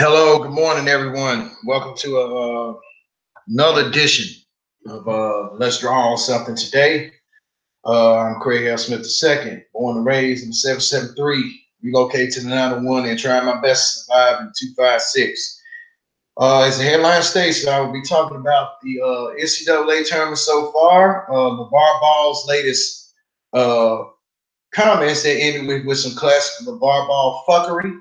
Hello, good morning, everyone. Welcome to another edition of Let's Draw on Something today. I'm Craig L. Smith II, born and raised in 773, relocated to the 901 and trying my best to survive in 256. As the headline states, I will be talking about the NCAA tournament so far, LaVar Ball's latest comments that ended with some classic LaVar Ball fuckery.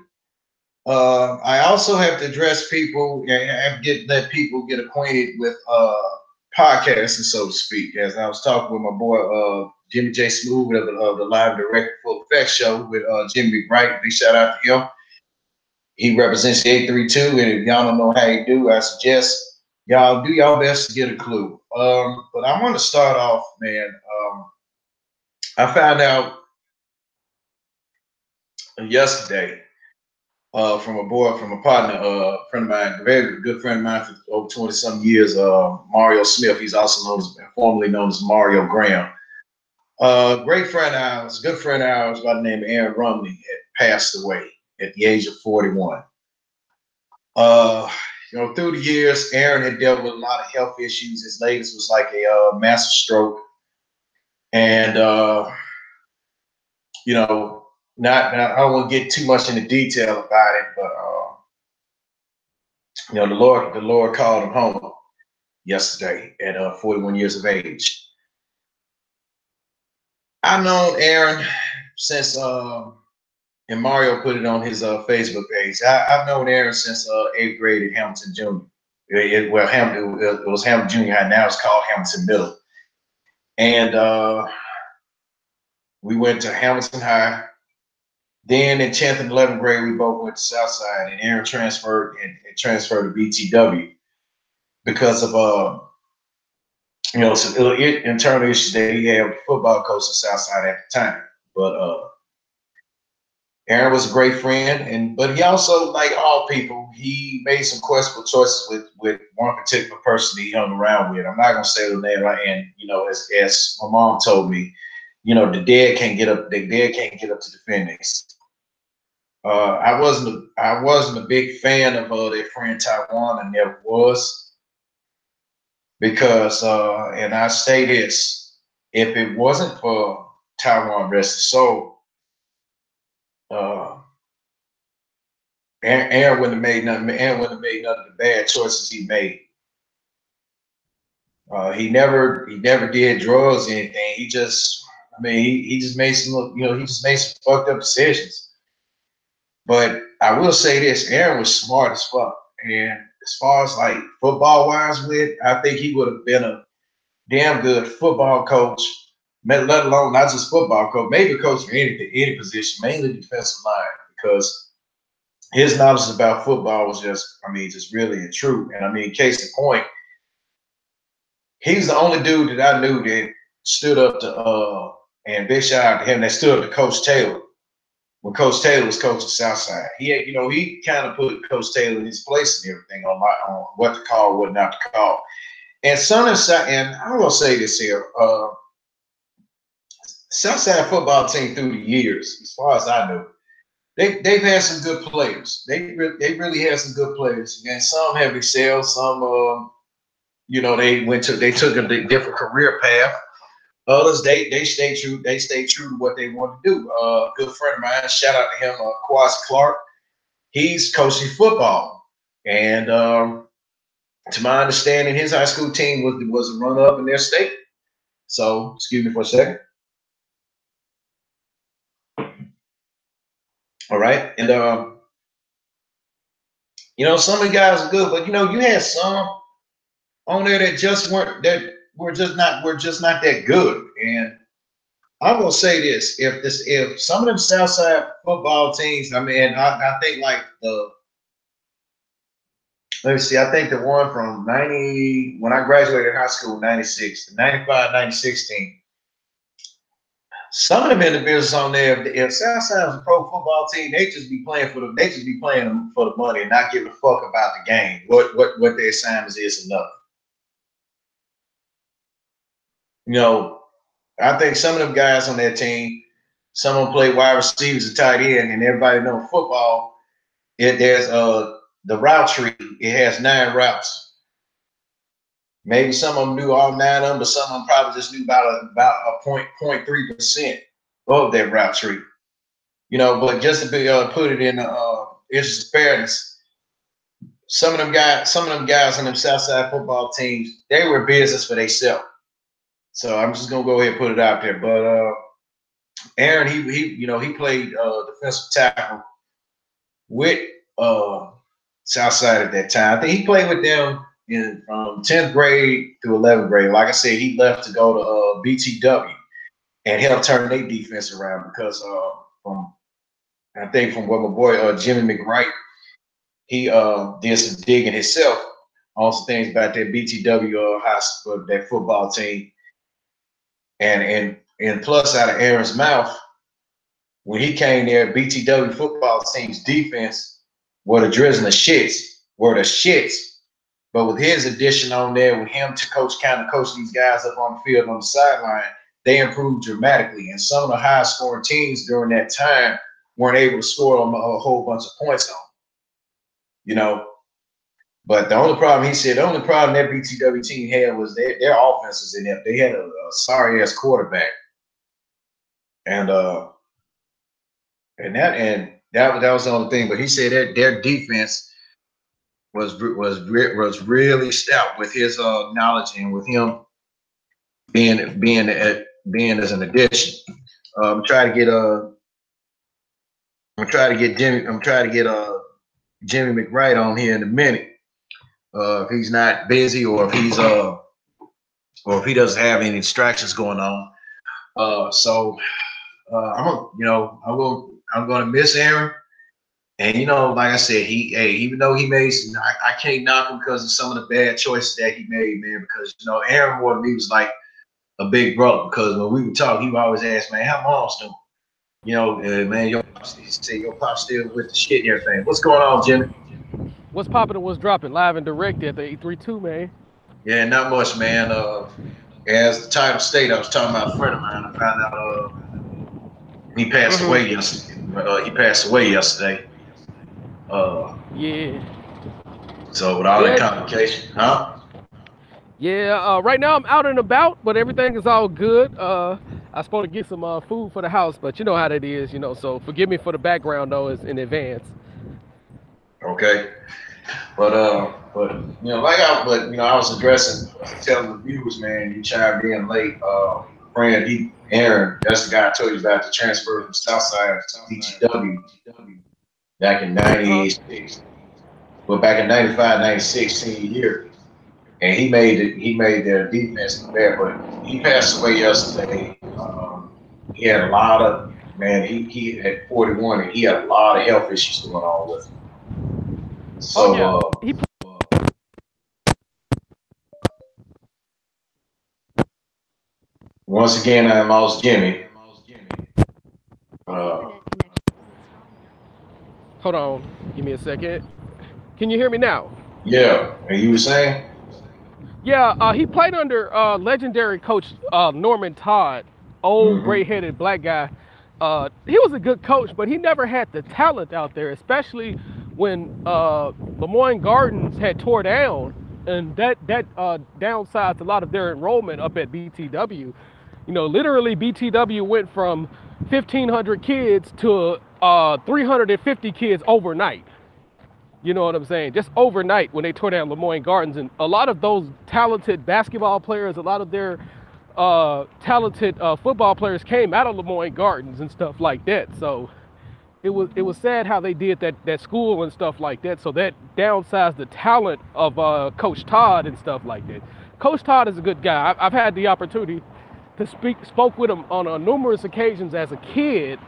I also have to address people and let people get acquainted with podcasting, so to speak. As I was talking with my boy Jimmy J. Smooth of the Live Direct Full Effect show with Jimmy McBride. Big shout out to him. He represents the 832, and if y'all don't know how he do, I suggest y'all do y'all best to get a clue. But I want to start off, man. I found out yesterday. From a partner, friend of mine, a very good friend of mine for over 20-some years, Mario Smith. He's also formerly known as Mario Graham. Great friend of ours, good friend of ours by the name of Aaron Rumley had passed away at the age of 41. Through the years, Aaron had dealt with a lot of health issues. His latest was like a massive stroke. And, I don't want to get too much into detail about it, but the Lord called him home yesterday at 41 years of age. I've known Aaron since, and Mario put it on his Facebook page. I've known Aaron since 8th grade at Hamilton Junior. It was Hamilton Junior High. Now it's called Hamilton Middle. And we went to Hamilton High. Then in 10th and 11th grade, we both went to Southside, and Aaron transferred to BTW because of some internal issues that he had with the football coach at Southside at the time. But Aaron was a great friend, but he also, like all people, he made some questionable choices with one particular person he hung around with. I'm not gonna say the name, right? And as my mom told me, the dead can't get up. The dead can't get up to defend this. I wasn't a big fan of their friend Taiwan. I never was, because and I say this: if it wasn't for Taiwan, rest his soul, Aaron wouldn't have made nothing. Aaron wouldn't have made none of the bad choices he made. He never did drugs or anything. He just made some fucked up decisions. But I will say this: Aaron was smart as fuck, and as far as like football wise, I think he would have been a damn good football coach, let alone not just football coach, maybe a coach for any position, mainly defensive line, because his knowledge about football was just really and true. And case in point, he's the only dude that I knew that stood up to and big shout out to him, that stood up to Coach Taylor when Coach Taylor was coaching Southside. He kind of put Coach Taylor in his place and everything on what to call, what not to call. And and I'm gonna say this here: Southside football team through the years, as far as I know, they've had some good players. They really had some good players, and some have excelled. Some they took a different career path. Others they stay true. They stay true to what they want to do. Good friend of mine, shout out to him, Quasi Clark. He's coaching football, and to my understanding, his high school team was a runner-up in their state. So, excuse me for a second. All right, and Some of the guys are good, but you had some on there that just weren't that were just not that good. And I'm gonna say this: if some of them Southside football teams, I think like the let me see, I think the one from 90 when I graduated high school, 96, the 95, 96 team. Some of them individuals on there, if Southside was a pro football team, they just be playing for the money and not giving a fuck about the game. What their assignments is enough. I think some of them guys on that team, some of them play wide receivers and tight end, and everybody know football. There's the route tree. It has 9 routes. Maybe some of them knew all 9 of them, but some of them probably just knew about a 0.3% of that route tree. But just to put it in interest of fairness, some of them guys on them Southside football teams, they were business for themselves. So I'm just gonna go ahead and put it out there. But Aaron, he played defensive tackle with Southside at that time. I think he played with them from 10th grade through 11th grade. Like I said, he left to go to BTW and help turn their defense around because from what my boy Jimmy McWright, he did some digging himself on some things about that BTW high school, that football team, and plus out of Aaron's mouth, when he came there, BTW football team's defense were the drizzling shits, But with his addition on there, with him to coach these guys up on the field on the sideline, they improved dramatically. And some of the highest scoring teams during that time weren't able to score a whole bunch of points on. But the only problem that BTW team had was their offenses in there. They had a sorry ass quarterback, and that was the only thing. But he said that their defense was really stout with his knowledge and with him being as an addition. I'm trying to get Jimmy McWright on here in a minute. If he's not busy or if he doesn't have any distractions going on. I'm gonna miss Aaron. And like I said, even though he made I can't knock him because of some of the bad choices that he made, man. Because Aaron more to me was like a big brother. Because when we would talk, he would always ask, man, how mom's doing? Man, your pop still with the shit and everything. What's going on, Jimmy? What's popping and what's dropping live and direct at the 832, man? Yeah, not much, man. As the title stated, I was talking about a friend of mine. I found out he passed away yesterday. Yeah. So with all that complication, huh? Yeah. Right now I'm out and about, but everything is all good. I was supposed to get some food for the house, but you know how that is, So forgive me for the background though, is in advance. Okay. But I was telling the viewers, man, you chimed in late. Friend, Aaron, that's the guy I told you about the transfer from Southside to BTW back in 98. Well, back in 95, 96, senior year. And he made their defense look bad, but he passed away yesterday. He had a lot of, man, he had 41 and he had a lot of health issues going on with him. So, once again, I lost Jimmy. Hold on, give me a second. Can you hear me now? Yeah, and you were saying? Yeah, he played under legendary coach Norman Todd, old gray-headed black guy. He was a good coach, but he never had the talent out there, especially when Lemoyne Gardens had tore down, and that downsized a lot of their enrollment up at BTW. Literally BTW went from 1,500 kids to 350 kids overnight. You know what I'm saying? Just overnight when they tore down Lemoyne Gardens. And a lot of those talented basketball players, a lot of their talented football players came out of Lemoyne Gardens and stuff like that. So, it was sad how they did that school and stuff like that. So that downsized the talent of Coach Todd and stuff like that. Coach Todd is a good guy. I've had the opportunity to spoke with him on numerous occasions as a kid.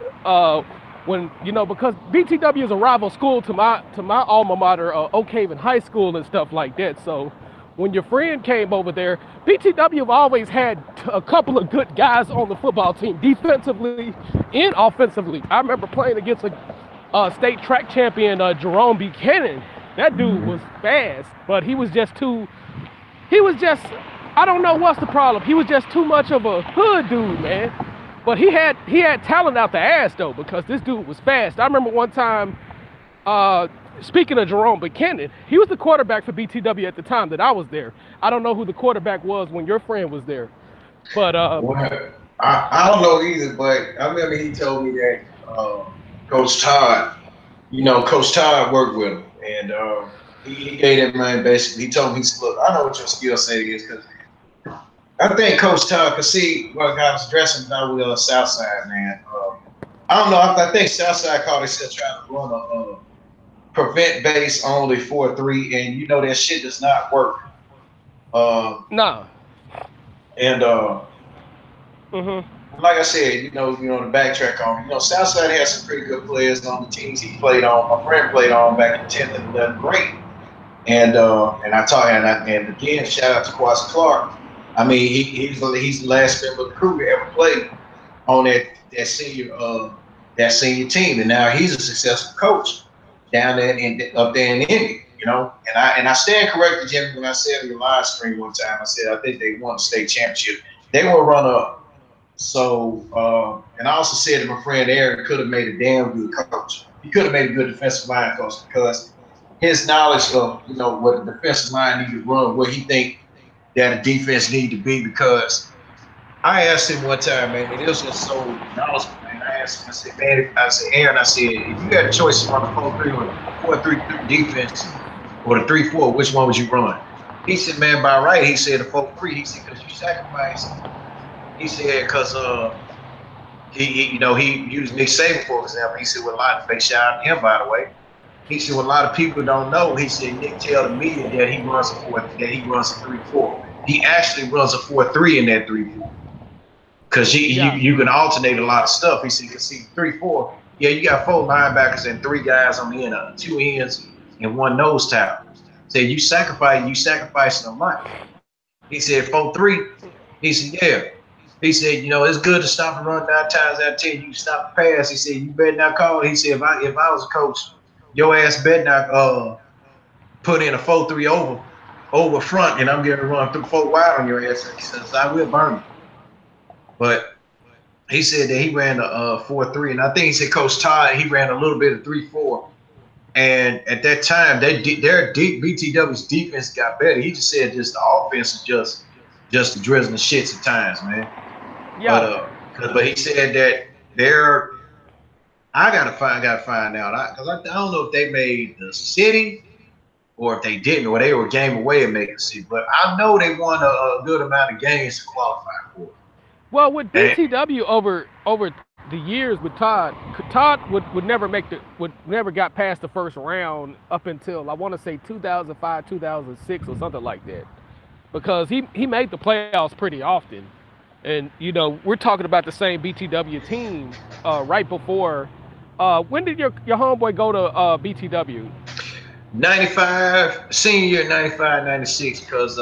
When because BTW is a rival school to my alma mater, Oak Haven High School and stuff like that. So when your friend came over there, BTW have always had a couple of good guys on the football team, defensively and offensively. I remember playing against a state track champion, Jerome Buchanan. That dude was fast, but he was just, I don't know what's the problem. He was just too much of a hood dude, man. But he had talent out the ass, though, because this dude was fast. I remember one time, speaking of Jerome Buchanan, he was the quarterback for BTW at the time that I was there. I don't know who the quarterback was when your friend was there. But well, I don't know either, but I remember he told me that Coach Todd, Coach Todd worked with him, and he gave that man basically. He told me, he said, "Look, I know what your skill set is, because I think Coach Todd could see what I was dressing down with Southside, man. I don't know. I think Southside called himself trying to run a prevent base only 4-3, and that shit does not work. nah. And like I said, the backtrack on, Southside has some pretty good players on the teams he played on. My friend played on back in 10th and 11th grade. And I taught him, and again, shout out to Quasi Clark. I mean, he's the last member of the crew to ever play on that senior team, and now he's a successful coach down there up there in Indy, And I stand corrected, Jimmy, when I said in the live stream one time. I said I think they won the state championship. They were runner up. So, and I also said that my friend Aaron could have made a damn good coach. He could have made a good defensive line coach, because his knowledge of what the defensive line need to run, where he think that a defense need to be. Because I asked him one time, man, and it was just so knowledgeable, man. I asked him, I said, man, Aaron, I said, if you had a choice to run a 4-3 or a 4-3 defense or the 3-4, which one would you run? He said, man, by right, he said the 4-3. He said, because you sacrifice. He said, because he used Nick Saban for example. He said, well, a lot of they shout him, by the way. He said, well, a lot of people don't know. He said, Nick tell the media that he runs a 3-4. He actually runs a 4-3 in that 3-4. Because you can alternate a lot of stuff. He said, you can see 3-4. Yeah, you got 4 linebackers and 3 guys on the end, 2 ends and 1 nose tackle. Said you sacrificing a lot. He said 4-3. He said, yeah. He said, it's good to stop and run 9 times out of 10. You can stop the pass. He said, you better not call. He said, if I was a coach, your ass better not put in a 4-3 over front, and I'm going to run through 4 wide on your ass. He says, I will burn you. But he said that he ran a 4-3, and I think he said Coach Todd, he ran a little bit of 3-4. And at that time, their BTW's defense got better. He just said just the offense is just drizzling shits at times, man. Yeah. But he said that I gotta find out, because I don't know if they made the city or if they didn't, or they were a game away and made the city. But I know they won a good amount of games to qualify for it. Well, with BTW over the years with Todd would never got past the first round up until I want to say 2005, 2006 or something like that, because he made the playoffs pretty often. And we're talking about the same BTW team right before. When did your homeboy go to BTW? 95, senior year, 95, 96, because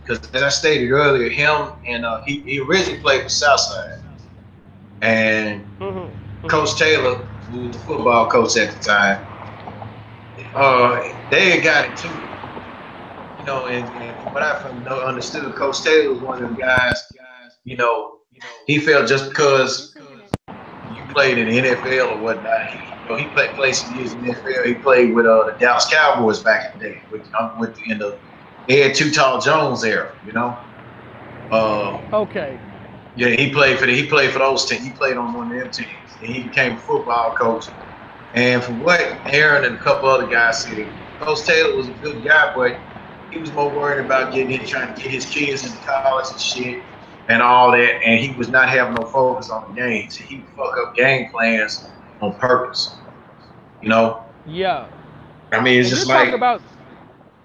as I stated earlier, him and he originally played for Southside, and Coach Taylor, who was the football coach at the time, they had got it too. And what I understood, Coach Taylor was one of them guys. He felt just because you played in the NFL or whatnot, he played some years in the NFL. He played with the Dallas Cowboys back in the day. They had Too Tall Jones era, Okay. Yeah, he played for those teams. He played on one of them teams, and he became a football coach. And from what Aaron and a couple other guys said, Coach Taylor was a good guy, but he was more worried about trying to get his kids into college and shit and all that, and he was not having no focus on the games. He would fuck up game plans on purpose. You know, Yeah. I mean, it's And just like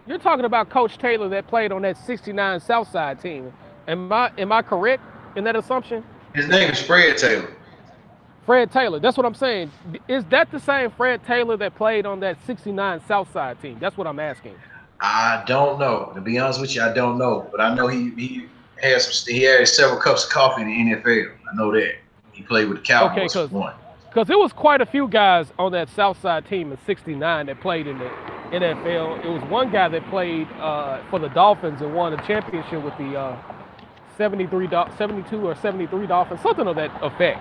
you're talking about Coach Taylor that played on that '69 Southside team. Am I correct in that assumption? his name is Fred Taylor. Fred Taylor. That's what I'm saying. Is that the same Fred Taylor that played on that '69 Southside team? That's what I'm asking. I don't know. To be honest with you, I don't know. But I know he had several cups of coffee in the NFL. I know that. He played with the Okay, Cowboys because for one. there was quite a few guys on that Southside team in '69 that played in the NFL. It was one guy that played for the Dolphins and won a championship with the 72 or 73 Dolphins, something of that effect.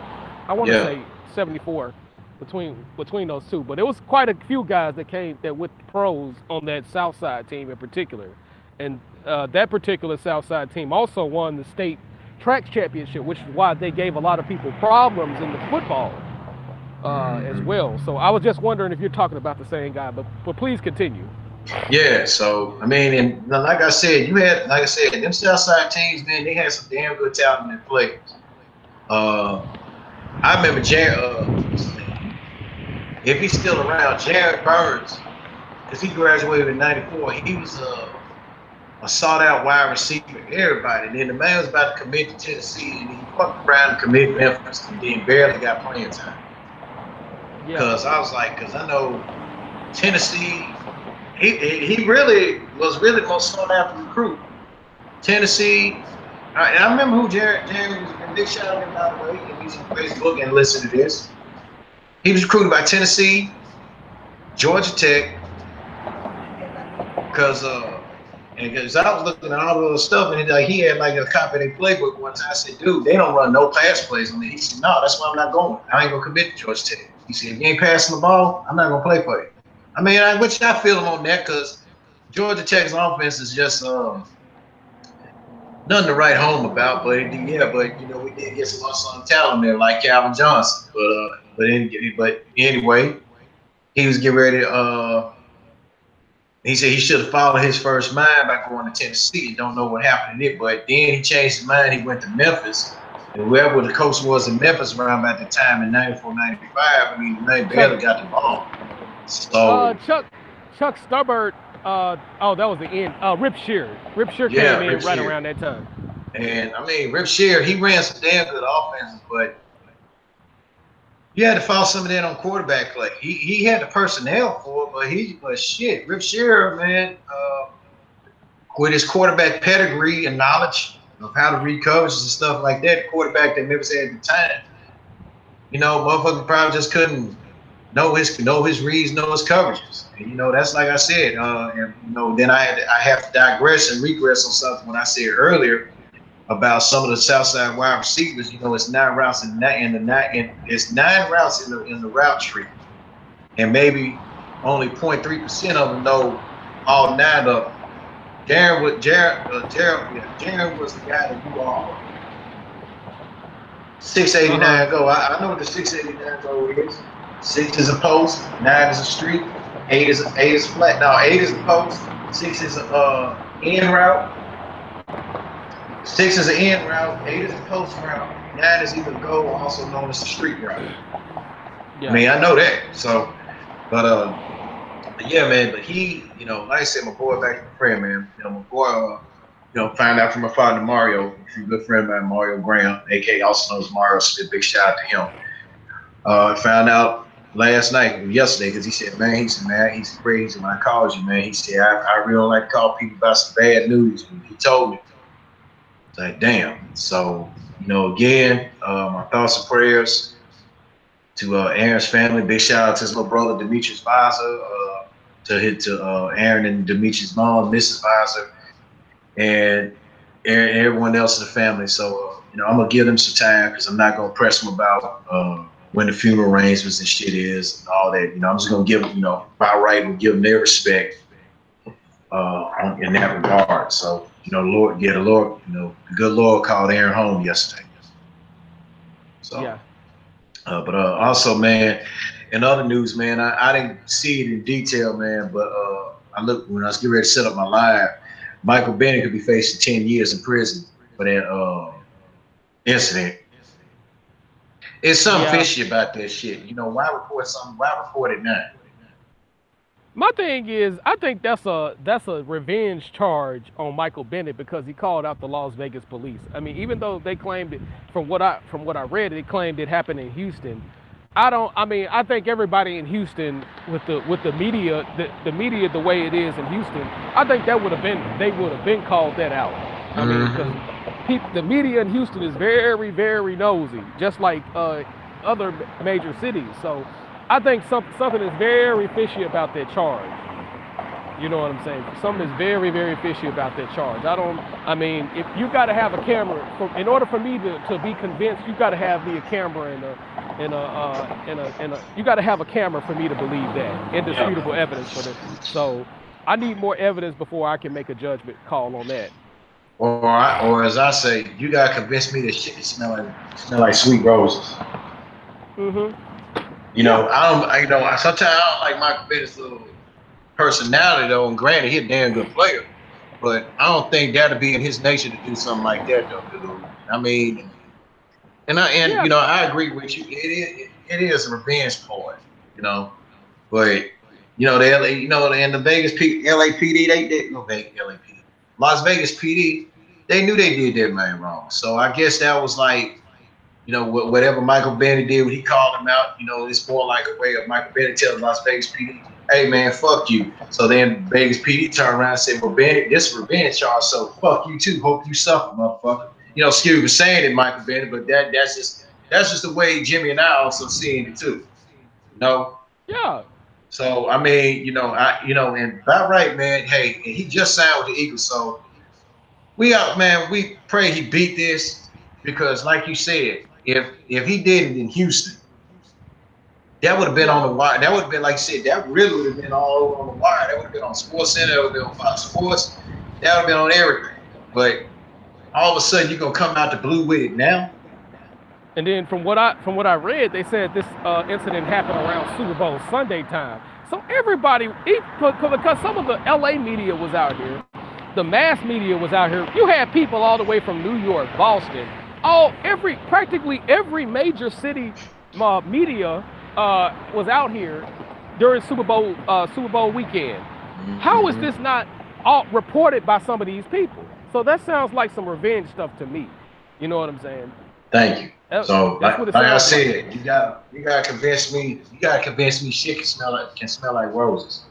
I want to Yeah. say 74 between those two. But it was quite a few guys that went pros on that Southside team in particular. And that particular Southside team also won the state track championship, which is why they gave a lot of people problems in the football as well. So I was just wondering if you're talking about the same guy, but please continue. Yeah, so I mean, and like I said, them Southside teams, man, they had some damn good talent in players. I remember what's his name? If he's still around, Jared Burns, because he graduated in '94. He was a sought out wide receiver, everybody. And then the man was about to commit to Tennessee, and he fucked around and committed Memphis, and then barely got playing time. Yeah. Because I was like, because I know Tennessee. He really was the most sought after recruit. Tennessee. And I remember who Jared was. And big shout out to him, by the way. And he's on Facebook and listen to this. He was recruited by Tennessee, Georgia Tech, because I was looking at all the stuff, and he had like a copy of their playbook one time. I said, dude, they don't run no pass plays on there. He said, no, that's why I'm not going. I ain't gonna commit to Georgia Tech. He said, if you ain't passing the ball, I'm not gonna play for you. I mean, which I feel him on that, because Georgia Tech's offense is just nothing to write home about. But we did get some talent there like Calvin Johnson. But anyway, he was getting ready. He said he should have followed his first mind by going to Tennessee. Don't know what happened in it, but then he changed his mind. He went to Memphis. And whoever the coach was in Memphis around about the time in '94, '95, I mean, the man barely got the ball. So Chuck Stubbard. That was the end. Rip Shear. Rip Shear came in right around that time. And I mean, Rip Shear, he ran some damn good offenses, but you had to follow some of that on quarterback play. He had the personnel for it, but shit, Rip Shear, man, with his quarterback pedigree and knowledge of how to read coverages and stuff like that, quarterback that Memphis had at the time, motherfucker probably just couldn't know his reads, know his coverages. And that's like I said, then I have to digress and regress on something when I said earlier about some of the Southside wide receivers. It's 9 routes it's 9 routes in the route tree, and maybe only 0.3% of them know all 9 of them. Jared was the guy that knew all of them. 689 go. I know what the 689 go is. 6 is a post, 9 is a streak, 8 is flat. No, 8 is a post, 6 is a in route. 6 is an in route, 8 is a post route, 9 is either go, also known as the street route. Yeah. I mean, I know that. So, but yeah, man. But he, like I said, my boy back to my friend, man. My boy, found out from my father Mario, from a good friend of mine, Mario Graham, aka also knows Mario Smith. Big shout out to him. Found out yesterday, because he said, man, he's crazy. When I called you, man, he said, I really don't like to call people about some bad news. And he told me. Like, damn. So, again, my thoughts and prayers to Aaron's family. Big shout out to his little brother, Demetrius Visor, to Aaron and Demetrius' mom, Mrs. Visor, and everyone else in the family. So, I'm going to give them some time, because I'm not going to press them about when the funeral arrangements and shit is and all that. I'm just going to give them, by right, and give them their respect in that regard. So, the good Lord called Aaron home yesterday. So, yeah. But also, man, in other news, man, I didn't see it in detail, man, but I looked when I was getting ready to set up my live. Michael Bennett could be facing 10 years in prison for that incident. It's something Yeah. fishy about that shit. You know, why report something? Why report it now? My thing is, I think that's a revenge charge on Michael Bennett because he called out the Las Vegas police. I mean, even though they claimed it, from what I read, they claimed it happened in Houston. I don't. I mean, I think everybody in Houston with the media, the media the way it is in Houston, I think they would have been called that out. I mean, because the media in Houston is very, very nosy, just like other major cities. So I think something is very fishy about that charge. You know what I'm saying? Something is very, very fishy about that charge. I mean, if you got to have a camera, in order for me to be convinced, you got to have me a camera you got to have a camera for me to believe that. Indisputable evidence for this. So I need more evidence before I can make a judgment call on that. Or as I say, you gotta convince me that shit smell like sweet roses. You know, sometimes I don't like Michael Bennett's little personality though, and granted, he's a damn good player, but I don't think that'd be in his nature to do something like that though, dude. I mean, you know, I agree with you. It is a revenge porn, you know, but you know, the LA, you know, and the LAPD, they no LAPD, Las Vegas PD, they knew they did that man wrong. So I guess that was like, you know, whatever Michael Bennett did when he called him out, you know, it's more like a way of Michael Bennett telling Las Vegas PD, hey man, fuck you. So then Vegas PD turned around and said, well, Bennett, this is revenge charge, so fuck you too. Hope you suffer, motherfucker. You know, excuse me for saying it, Michael Bennett, but that's just the way Jimmy and I also seeing it too. You know? Yeah. So I mean, and about right, man. Hey, and he just signed with the Eagles, so we out, man. We pray he beat this because, like you said, if he did it in Houston, that would have been on the wire. That would have been, like you said, that really would have been all over on the wire. That would have been on Sports Center. That would have been on Fox Sports. That would have been on everything. But all of a sudden, you're gonna come out the blue with it now. And then from what I read, they said this incident happened around Super Bowl Sunday time. So everybody, because some of the LA media was out here, the mass media was out here. You had people all the way from New York, Boston, practically every major city media was out here during Super Bowl weekend. How is this not all reported by some of these people? So that sounds like some revenge stuff to me. You know what I'm saying? Thank you. So, like I said, like. you gotta convince me. You gotta convince me shit can smell like roses.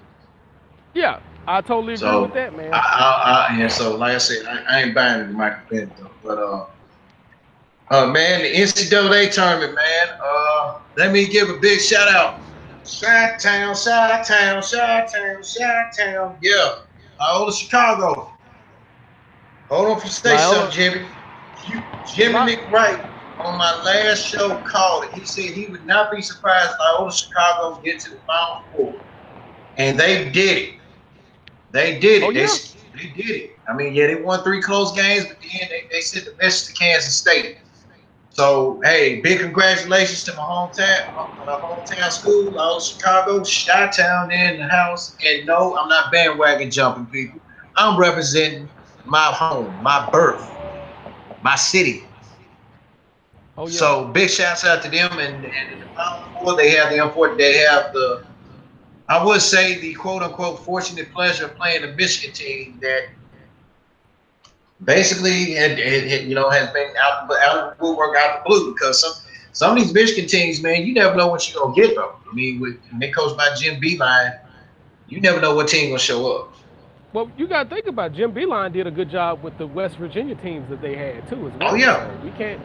Yeah, I totally agree with that, man. And so, like I said, I ain't buying the Michael Bennett though. But man, the NCAA tournament, man. Let me give a big shout out. Chi-Town. Yeah, Loyola Chicago. Hold on for say something, Jimmy. Jimmy McWright on my last show called it. He said he would not be surprised if Loyola Chicago get to the Final Four. And they did it. They did it. Oh, yeah. They did it. I mean, yeah, they won 3 close games, but then they sent the message to Kansas State. So, hey, big congratulations to my hometown school, Loyola Chicago, Chi-Town in the house. And no, I'm not bandwagon jumping, people. I'm representing my home, my birth, my city. Oh, yeah. So big shouts out to them, and in the Final Four, they have the I would say the quote unquote fortunate pleasure of playing the Michigan team that basically has been out of the woodwork, out the blue, because some of these Michigan teams, man, you never know what you're gonna get though. I mean, when they coached by Jim Beeline, you never know what team gonna show up. Well, you got to think about it. Jim Beeline did a good job with the West Virginia teams that they had too, as well. Oh yeah. So we can't.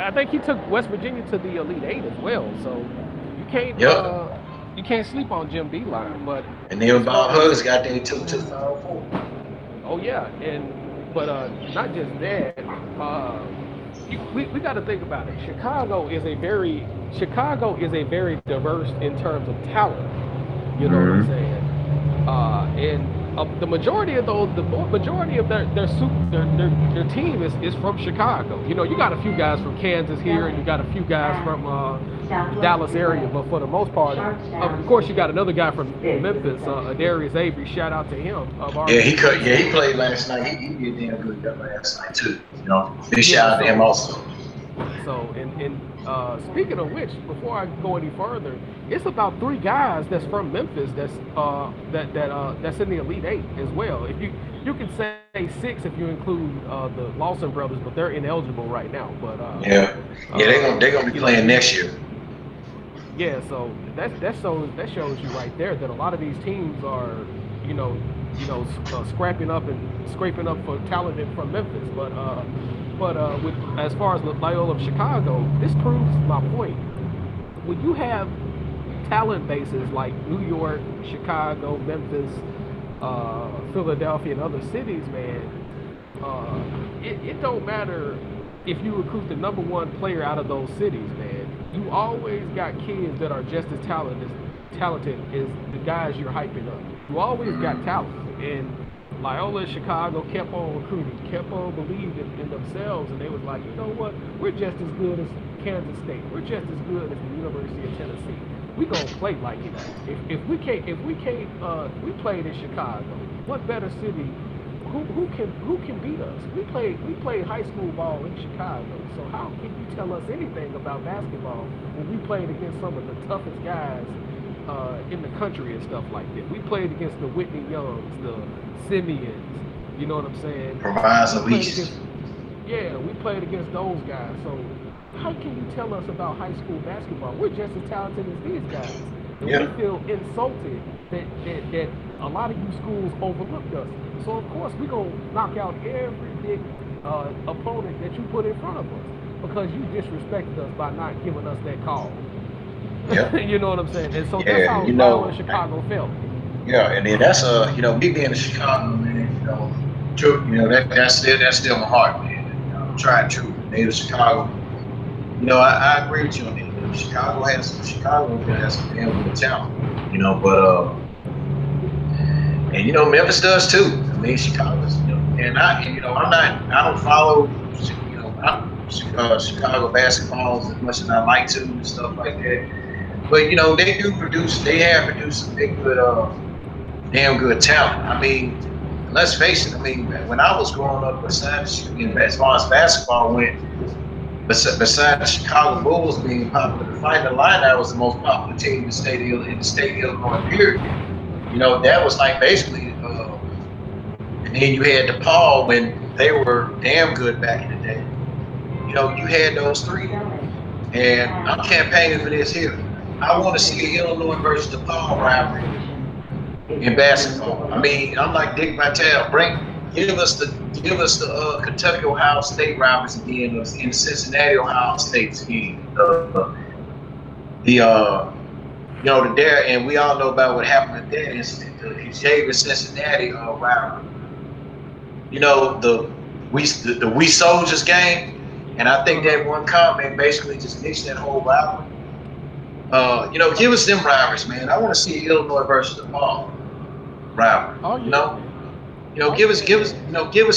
I think he took West Virginia to the Elite Eight as well. So you can't. You can't sleep on Jim Beeline. And then Bob Huggins got there to the Final Four. Oh yeah, but not just that. We got to think about it. Chicago is a very diverse in terms of talent. You know what I'm saying? And the majority of their team is from Chicago. You know, you got a few guys from Kansas here, and you got a few guys from the Dallas area, but for the most part, of course, you got another guy from Memphis, Darius Avery. Shout out to him. He played last night. He did damn good last night too. You know, big shout out to him also. So and Speaking of which, before I go any further, it's about 3 guys that's from Memphis that's in the Elite 8 as well. If you can say 6 if you include the Lawson brothers, but they're ineligible right now. But Yeah, they're gonna be playing next year. Yeah, so that shows you right there that a lot of these teams are, you know, scrapping up and scraping up for talent from Memphis. But with as far as Loyola of Chicago, this proves my point. When you have talent bases like New York, Chicago, Memphis, Philadelphia, and other cities, man, it don't matter if you recruit the #1 player out of those cities, man. You always got kids that are just as talented as the guys you're hyping up. You always got talent, and Loyola Chicago kept on recruiting, kept on believing in themselves, and they was like, you know what, we're just as good as Kansas State, we're just as good as the University of Tennessee. We gonna play like it. If we can't, we played in Chicago. What better city? Who can beat us? We played high school ball in Chicago. So how can you tell us anything about basketball when we played against some of the toughest guys in the country and stuff like that? We played against the Whitney Youngs, the Simeons. You know what I'm saying? Yeah, we played against those guys. So how can you tell us about high school basketball? We're just as talented as these guys. And we feel insulted that a lot of you schools overlooked us. So of course we're gonna knock out every big opponent that you put in front of us because you disrespected us by not giving us that call. Yeah. You know what I'm saying? And so that's how Loyola Chicago felt. Yeah, and then that's me being in Chicago, man, that's still my heart, man. I'm trying to native Chicago. I agree with you on that. Chicago has some damn good talent, and Memphis does too. I mean, Chicago's, I don't follow, Chicago basketball as much as I like to and stuff like that. But they have produced some big good, damn good talent. I mean, let's face it. I mean, when I was growing up, as far as basketball went, besides the Chicago Bulls being popular, the Fighting Illini was the most popular team in the state of Illinois, period. That was like basically, and then you had DePaul when they were damn good back in the day. You had those three. And I'm campaigning for this here. I want to see an Illinois versus DePaul rivalry in basketball. I mean, I'm like Dick Vitale. Give us the Kentucky Ohio State rivalries again, in Cincinnati Ohio State's again. The Dare, and we all know about what happened at that incident, the Xavier Cincinnati rivalry. The We Soldiers game. And I think that one comment basically just mixed that whole rivalry. Give us them rivalries, man. I want to see Illinois versus DePaul rivalry. Oh, yeah. Give us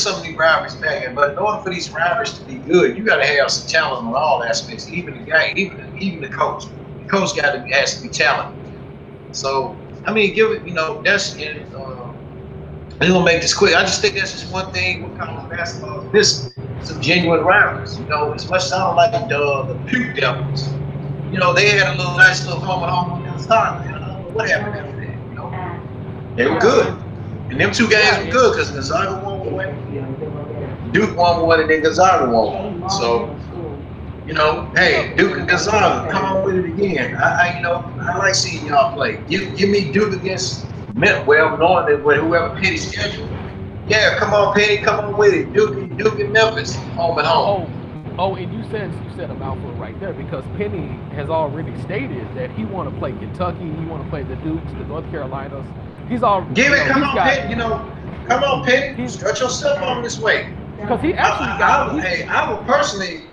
some of these rivalries back. But in order for these rivalries to be good, you got to have some talent on all aspects. Even the guy, even the coach. The coach has to be talented. So I mean, that's in. I'm gonna make this quick. I just think that's just one thing with college basketball. This some genuine rivalries. As much as I don't like the Puke Devils, they had a nice little home with Gonzaga. I don't know what happened after that. They were good, and them two games were good because Gonzaga won one, Duke won one, and then Gonzaga won one. So, hey, Duke and Gonzaga, come on with it again. I like seeing y'all play. Give me Duke against. Knowing that with whoever Penny scheduled, yeah, come on, Penny, come on with it. Duke and Memphis, home and home. Oh, and you said a mouthful right there because Penny has already stated that he want to play Kentucky, he want to play the Dukes, the North Carolinas. He's all come on, Penny. Come on, Penny. Stretch yourself on this way. Because he actually I would personally,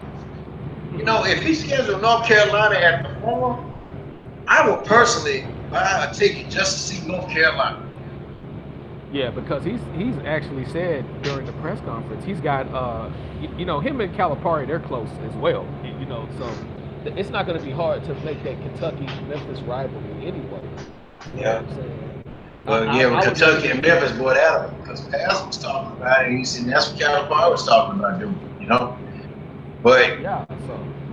if he scheduled North Carolina at the Forum, I would personally buy a ticket just to see North Carolina. Yeah, because he's actually said during the press conference he's got him and Calipari, they're close as well. So it's not going to be hard to make that Kentucky-Memphis rivalry anyway. Yeah. With Kentucky and Memphis, boy, that because Paz was talking about it, and that's what Calipari was talking about doing. But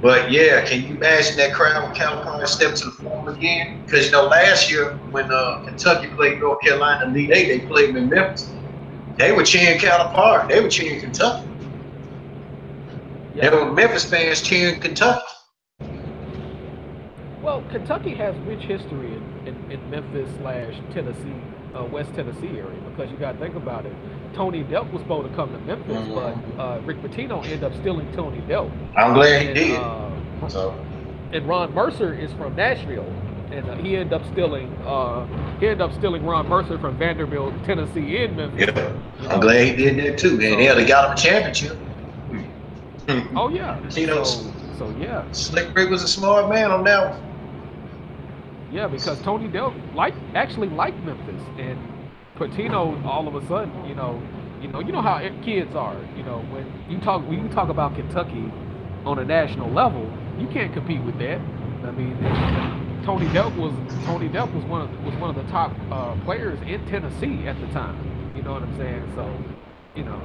But yeah, can you imagine that crowd when Calipari stepped to the floor again? Because last year when Kentucky played North Carolina in the Elite Eight, they played them in Memphis. They were cheering Calipari. They were cheering Kentucky. Yeah. There were Memphis fans cheering Kentucky. Well, Kentucky has rich history in Memphis / Tennessee, West Tennessee area, because you got to think about it. Tony Delk was supposed to come to Memphis, but Rick Pitino ended up stealing Tony Delk. I'm glad he did. And Ron Mercer is from Nashville, and he ended up stealing Ron Mercer from Vanderbilt, Tennessee, in Memphis. Yeah, I'm glad he did that too, man. They got him a championship. Oh yeah. So yeah. Slick Rick was a smart man on that one. Yeah, because Tony Delk actually liked Memphis, and Pitino all of a sudden, you know how kids are. When you talk about Kentucky on a national level, you can't compete with that. I mean, Tony Delk was one of the top players in Tennessee at the time. You know what I'm saying? So,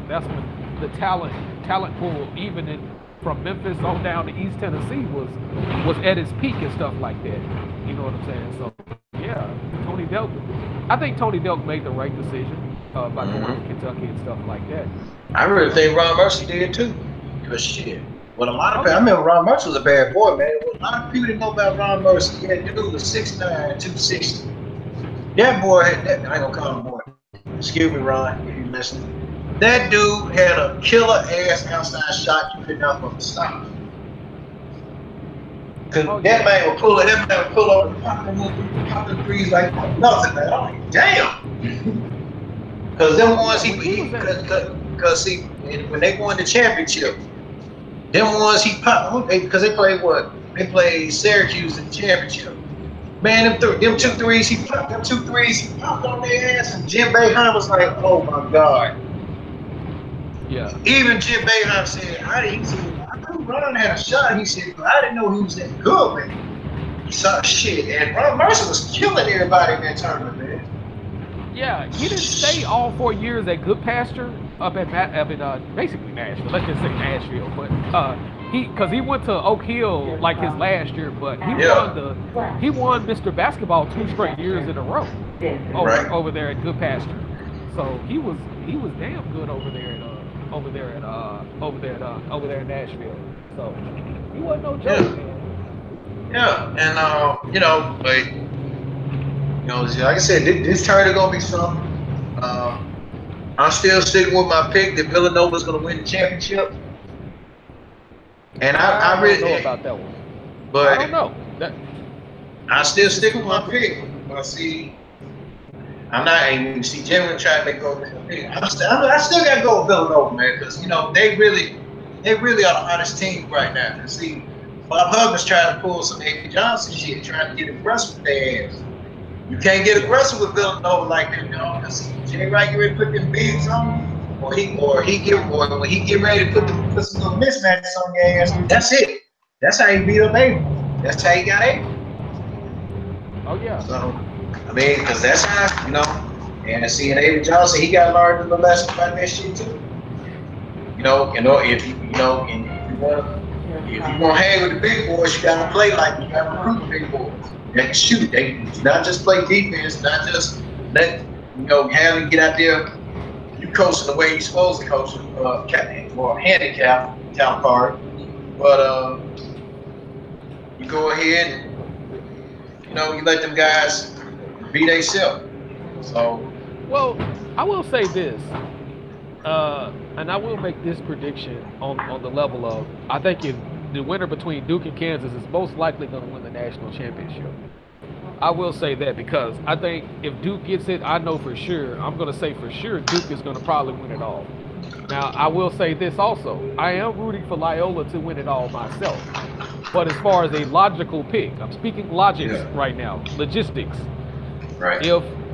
that's when the talent pool, even from Memphis on down to East Tennessee, was at its peak and stuff like that. You know what I'm saying? So yeah, I think Tony Delk made the right decision by going to Kentucky and stuff like that. I really think Ron Mercer did too. Because shit. Well, a lot of people, I remember Ron Mercer was a bad boy, man. Well, a lot of people didn't know about Ron Mercer. Yeah, dude was 6'9", 260. That boy I ain't gonna call him boy. Excuse me, Ron, if you listening. That dude had a killer ass outside shot you could not fucking stop. Cause that man would pull over and pop the threes like nothing, man. I'm like, damn. Cause them ones cause see, when they won the championship, them ones he popped, because they played what? They played Syracuse in the championship. Man, them two threes he popped on their ass, and Jim Boeheim was like, oh my God. Yeah. Even Jim Boeheim said, I knew Ron had a shot. He said, but I didn't know he was that good, man. He saw shit, and Ron Mercer was killing everybody in that tournament, man. Yeah, he didn't stay all 4 years at Goodpasture up in basically Nashville. Let's just say Nashville, but because he went to Oak Hill like his last year, but he won Mr. Basketball 2 straight years in a row over there at Goodpasture. So he was damn good over there in Nashville. So he wasn't no joke, man. Yeah, and like I said, this tournament gonna be something. I'm still sticking with my pick that Villanova's gonna win the championship. And I really don't know about that one. But I don't know. I still stick with my pick. But see, I'm not even Jim trying to make go with my pick. I still gotta go with Villanova, man, because they really are the hottest team right now. And see, Bob Huggins trying to pull some A.P. Johnson shit, trying to get aggressive with their ass. You can't get aggressive with Villanova like that, because Jay Wright get ready to put them bigs on you, or when he get ready to put some little mismatches on your ass. That's it. That's how he beat up Avery. That's how he got Avery. Oh yeah. So I mean, because that's how and seeing Avery Johnson, he got learned the lesson about that shit too. If you want to hang with the big boys, you gotta play like you gotta recruit the big boys. They can shoot. They not just play defense, not just let have him get out there. You coaching the way you're supposed to coach or handicap talent card, but you go ahead and you let them guys be themselves. So, well, I will say this, and I will make this prediction on the level of I think if the winner between Duke and Kansas is most likely going to win the national championship. I will say that because I think if Duke gets it, I know for sure, I'm going to say for sure Duke is going to probably win it all. Now, I will say this also. I am rooting for Loyola to win it all myself. But as far as a logical pick, I'm speaking logics right now, logistics. Right.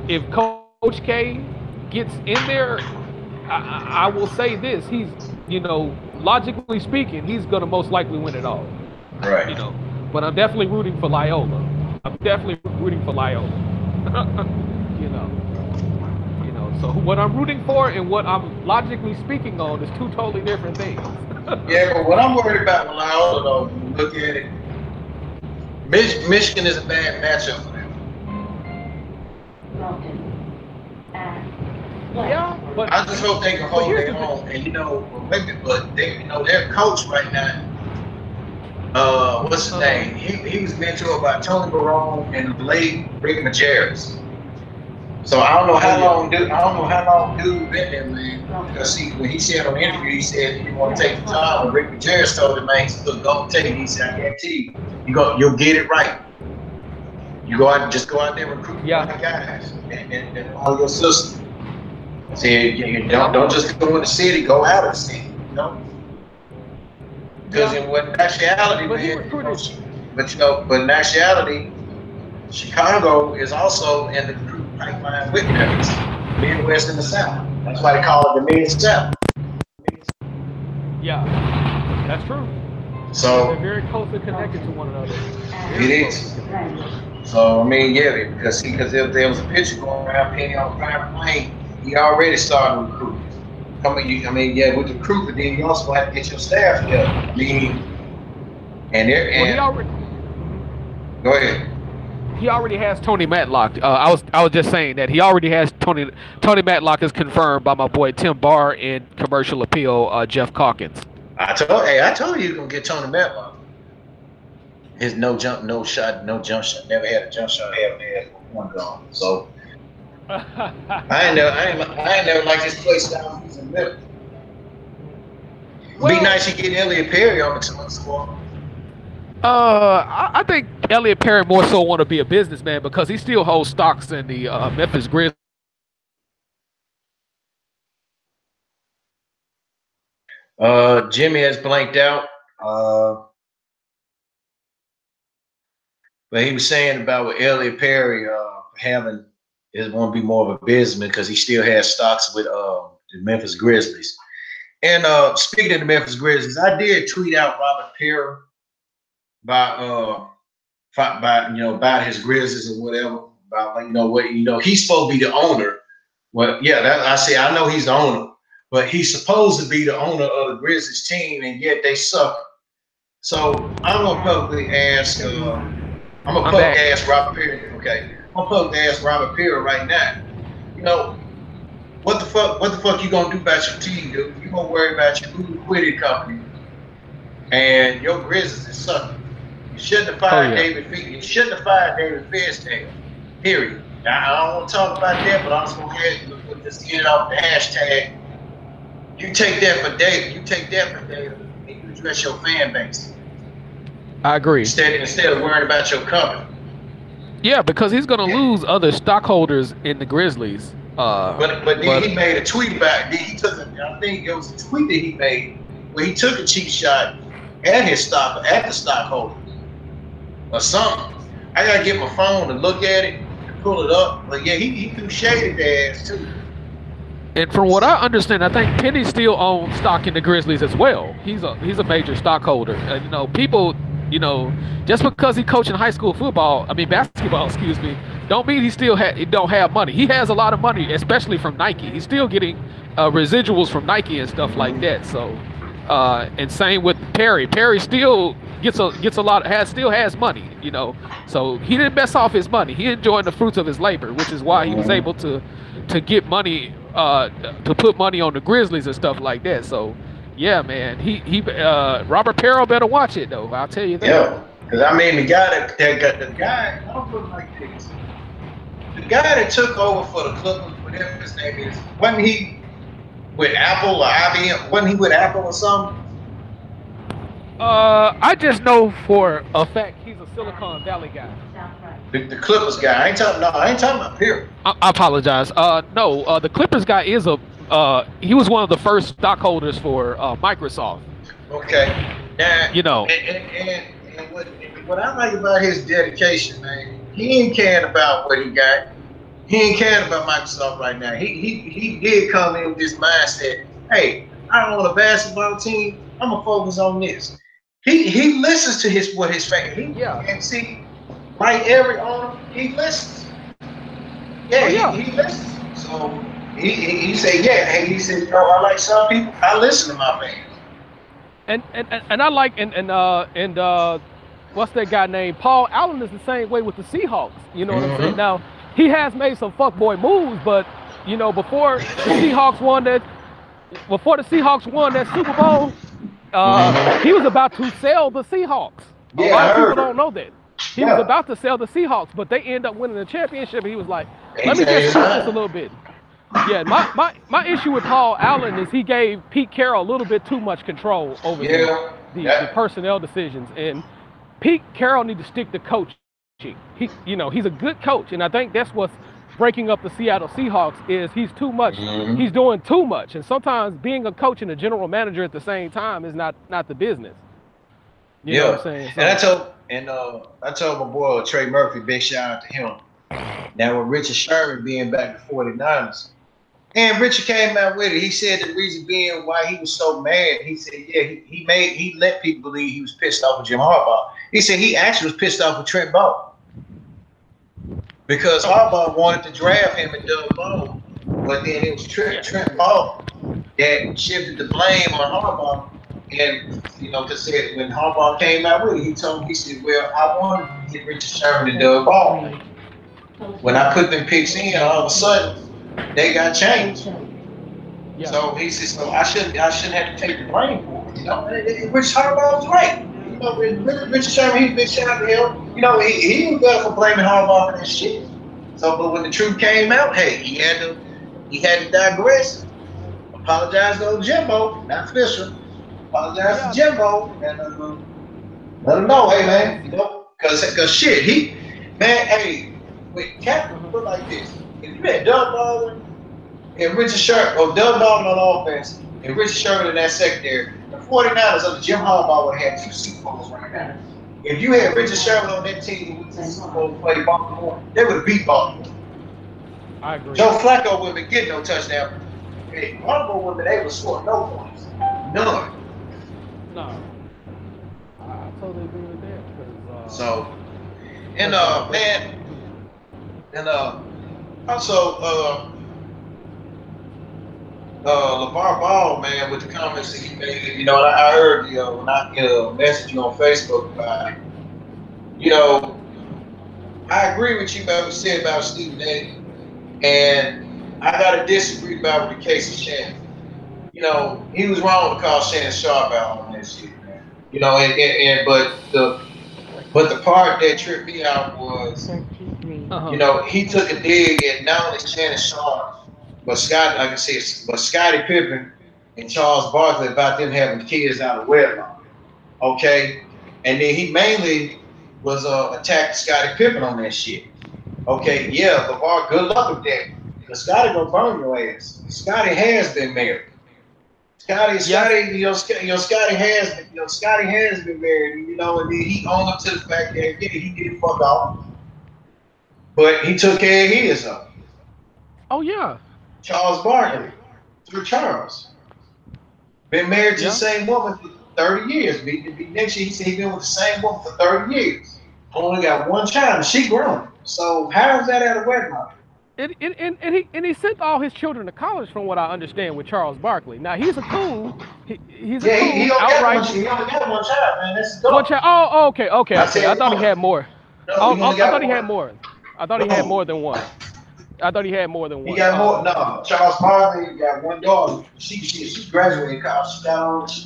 If Coach K gets in there, I will say this. He's, logically speaking, he's going to most likely win it all. Right. But I'm definitely rooting for Loyola. So what I'm rooting for and what I'm logically speaking on is two totally different things. Yeah, but what I'm worried about with Loyola, though, when you look at it, Michigan is a bad matchup for them. Yeah, but I just hope they can hold here's their the thing. own. And but they, their coach right now, what's his name? He was mentored by Tony Barone and the late Rick Majerus. So I don't know how long dude been there, man. Because see, when he said on the interview, he said he didn't want to take the time. When Rick Majerus told him, man, he said, "Look, don't take it." He said, "I guarantee you'll get it right. You just go out there and recruit the right guys and follow your system. See, don't just go in the city, go out of the city, Because in actuality, but in actuality, Chicago is also in the recruiting pipeline with Memphis, Midwest and the South. That's why they call it the Mid-South. Yeah, that's true. So they're very closely connected to one another. It is. So I mean, yeah, because there was a picture going around Penny on a private plane. He already started recruiting. With the recruit, but then you also have to get your staff together. I mean, go ahead. He already has Tony Matlock. I was just saying that he already has Tony Matlock is confirmed by my boy Tim Barr and Commercial Appeal Jeff Calkins. I told you gonna get Tony Matlock. His no jump shot. Never had a jump shot. Haven't had one gone. So I ain't never liked his play style. He's in Memphis. Be nice to get Elliot Perry on the squad. I think Elliot Perry more so want to be a businessman because he still holds stocks in the Memphis Grizzlies. Jimmy has blanked out. But he was saying about with Elliot Perry having is going to be more of a businessman because he still has stocks with the Memphis Grizzlies. And speaking of the Memphis Grizzlies, I did tweet out Robert Perry about his Grizzlies or whatever. About he's supposed to be the owner. Well, yeah, I know he's the owner, but he's supposed to be the owner of the Grizzlies team, and yet they suck. So I'm gonna publicly ask. I'm gonna ask Robert Perry. Okay, I'm gonna publicly ask Robert Perry right now. What the fuck you gonna do about your team, dude? You gonna worry about your liquidity company, and your Grizzlies is sucking. You shouldn't have fired David Fee. You shouldn't have fired David Fizzdale. Period. Now, I don't want to talk about that, but I'm just going to just get it off the hashtag. You take that for David. And you address your fan base. I agree. Instead of worrying about your company. Yeah, because he's going to lose other stockholders in the Grizzlies. But then he made a tweet about it. I think it was a tweet that he made where he took a cheap shot at the stockholders or something. I gotta get my phone and look at it and pull it up. But yeah, he threw shade at their ass too. And from what I understand, I think Penny still owns stock in the Grizzlies as well. He's a major stockholder. People, just because he coaching basketball, don't mean he still don't have money. He has a lot of money, especially from Nike. He's still getting residuals from Nike and stuff like that. So, and same with Perry. Perry still gets a lot. Still has money. So he didn't mess off his money. He enjoyed the fruits of his labor, which is why he was able to get money, to put money on the Grizzlies and stuff like that. So, yeah, man, Robert Perry better watch it though. I'll tell you that. Yeah, because the guy. I'll put it like this: the guy that took over for the Clippers, whatever his name is, wasn't he with Apple or IBM? Wasn't he with Apple or something? I just know for a fact he's a Silicon Valley guy. The Clippers guy. I ain't talking about Perry. I apologize. No, the Clippers guy is he was one of the first stockholders for Microsoft. Okay. Now, and what I like about his dedication, man, he ain't caring about what he got. He ain't caring about Microsoft right now. He did come in with this mindset. Hey, I don't want a basketball team. I'm gonna focus on this. He listens to what his fans. And see, like every owner, he listens. He listens. So he said, I like some people. I listen to my fans. And I like what's that guy named Paul Allen is the same way with the Seahawks. You know what I'm saying? Now he has made some fuckboy moves, but before the Seahawks won that Super Bowl, he was about to sell the Seahawks. A Yeah, lot I of people heard. don't know that. He was Yeah. about to sell the Seahawks, but they end up winning the championship. And he was like, He "Let me just changed his tweak this a mind. little bit." Yeah, my issue with Paul Allen is he gave Pete Carroll a little bit too much control over the Yeah. the That. personnel decisions, and Pete Carroll need to stick to coaching. He's a good coach, and I think that's what's breaking up the Seattle Seahawks is he's doing too much, and sometimes being a coach and a general manager at the same time is not the business. You know what I'm Yeah. saying? And So I told my boy Trey Murphy, big shout out to him. Now with Richard Sherman being back to 49ers. And Richard came out with it. He said the reason being why he was so mad, he said, yeah, he let people believe he was pissed off with Jim Harbaugh. He said he actually was pissed off with Trent Ball. Because Harbaugh wanted to draft him and Doug Ball, but then it was Trent Ball that shifted the blame on Harbaugh. And because when Harbaugh came out with it, he said, "Well, I wanted to get Richard Sherman and Doug Ball. When I put them picks in, all of a sudden they got changed." yeah, So he said, "So I shouldn't have to take the blame for it." Rich Harbaugh was right. Richard Sherman, he's a big shout out to him. He was better for blaming Harbaugh for that shit. So, but when the truth came out, hey, he had to digress. Apologize to Jimbo, not Fisher. Apologize to Jimbo, and let him know, hey man, cause shit, hey, wait, Captain put like this. If you had Doug Baldwin and Richard Sherman, or Doug Baldwin on offense, and Richard Sherman in that secondary, the 49ers under Jim Harbaugh would have had 2 Super Bowls right now. If you had Richard Sherman on that team who went to the Super Bowl and played Baltimore, they would have beat Baltimore. I agree. Joe Flacco wouldn't have get no touchdown. Hey, Baltimore wouldn't have been able to score no points. None. No, I totally agree with that. So, and man, and also LaVar Ball, man, with the comments that he made, I heard when I messaged you on Facebook about it. I agree with you about what you said about Stephen A. And I gotta disagree about with the case of Shannon. He was wrong to call Shannon Sharp out on that shit, man. But the part that tripped me out was, he took a dig at not only Shannon Sharp, but like I said, but Scottie Pippen and Charles Barkley about them having kids out of wedlock. Okay, and then he mainly was attacking Scottie Pippen on that shit. Okay, yeah, LaVar, good luck with that. Because Scottie gonna burn your ass. Scottie has been married. Scottie, Scottie has been married, and then he owned up to the fact that he did fuck off, but he took care of his own. Oh yeah. Charles Barkley, through Charles, been married to the same woman for 30 years. Next year, he said he's been with the same woman for 30 years. Only got one child, and she grown. So how is that out of wedlock? And he sent all his children to college, from what I understand, with Charles Barkley. Now he's a cool, he's a cool he outright. He only got one child, man. That's One child. Oh, okay. I thought he had more. No, he only got I thought he one. had more. I thought he had more than one. I thought he had more than one. He got more. No, Charles Barkley got one daughter. She graduated college. She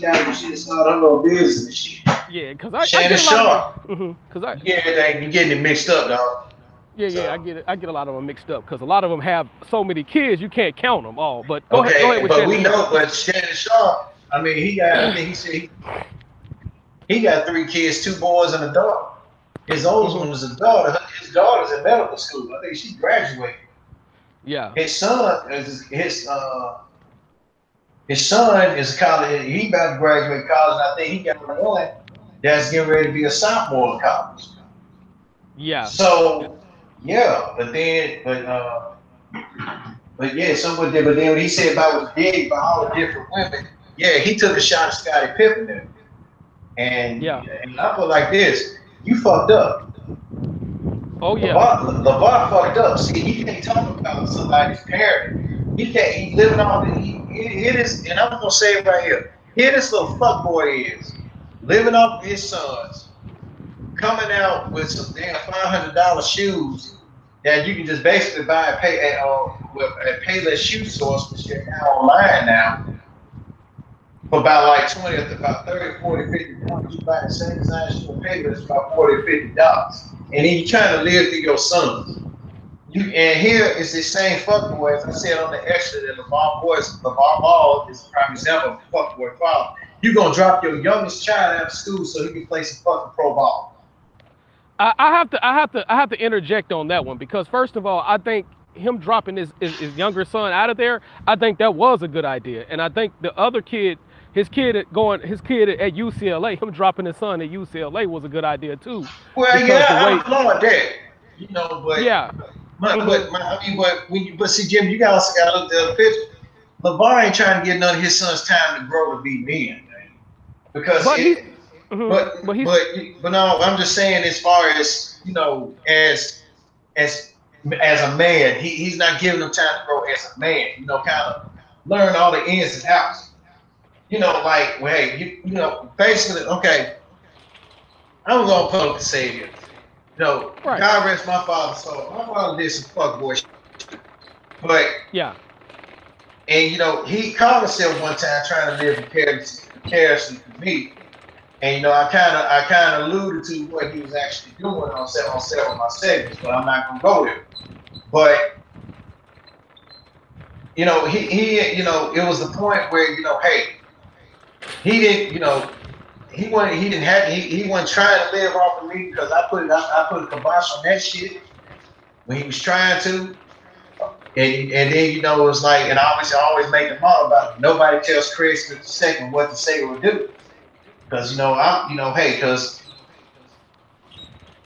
started her little business and shit. Yeah, because Shannon Sharp. Because you getting it mixed up, dog. Yeah, I get it. I get a lot of them mixed up because a lot of them have so many kids you can't count them all. But go ahead with but Shannon. We know, but Shannon Sharp. I mean, I think he said he got 3 kids, 2 boys and a daughter. His oldest one was a daughter. His daughter's in medical school. I think she graduated. Yeah. His son is college. He about to graduate college. I think he got one that's getting ready to be a sophomore in college. Yeah. So but then when he said about was big by all the different women, he took a shot at Scottie Pippen there. And I put like this, you fucked up. Oh yeah. LaVar fucked up. See, he can't talk about somebody's parent. He can't. He's living on it. It is, and I'm gonna say it right here. Here this little fuck boy is living off his sons, coming out with some damn $500 shoes that you can just basically buy at Payless Shoe Source, which they're now online now, for about like 20, about 30, 40, $50. You buy the same design shoe at Payless for about $40 or $50. And then you're trying to live through your sons. And here is the same fuckboy, as I said on the extra, that LaVar Ball is a prime example of fuckboy father. You're gonna drop your youngest child out of school so he can play some fucking pro ball. I have to interject on that one because first of all, I think him dropping his younger son out of there, I think that was a good idea, and I think the other kid, his kid at UCLA, him dropping his son at UCLA was a good idea too, Well, because the yeah, I way, applaud that. But yeah, hmm but see, Jim, you guys also got to look at the other picture. LaVar ain't trying to get none of his son's time to grow to be men, man. Because but he's, it, hmm but but he's but but no, I'm just saying as far as as as a man, he's not giving them time to grow as a man. Kind of learn all the ins and outs. Like, well, hey, basically, okay, I'm gonna publicly say this. right, God rest my father's soul. My father did some fuckboy shit, but yeah, he called himself one time trying to live vicariously for me. And I kind of alluded to what he was actually doing on several of my segments, but I'm not gonna go there. But it was the point where hey, he didn't he wasn't trying to live off of me because I put a kibosh on that shit when he was trying to. And then it was like, and I always make them all about it. Nobody tells Chris the second what to say or do, because hey, because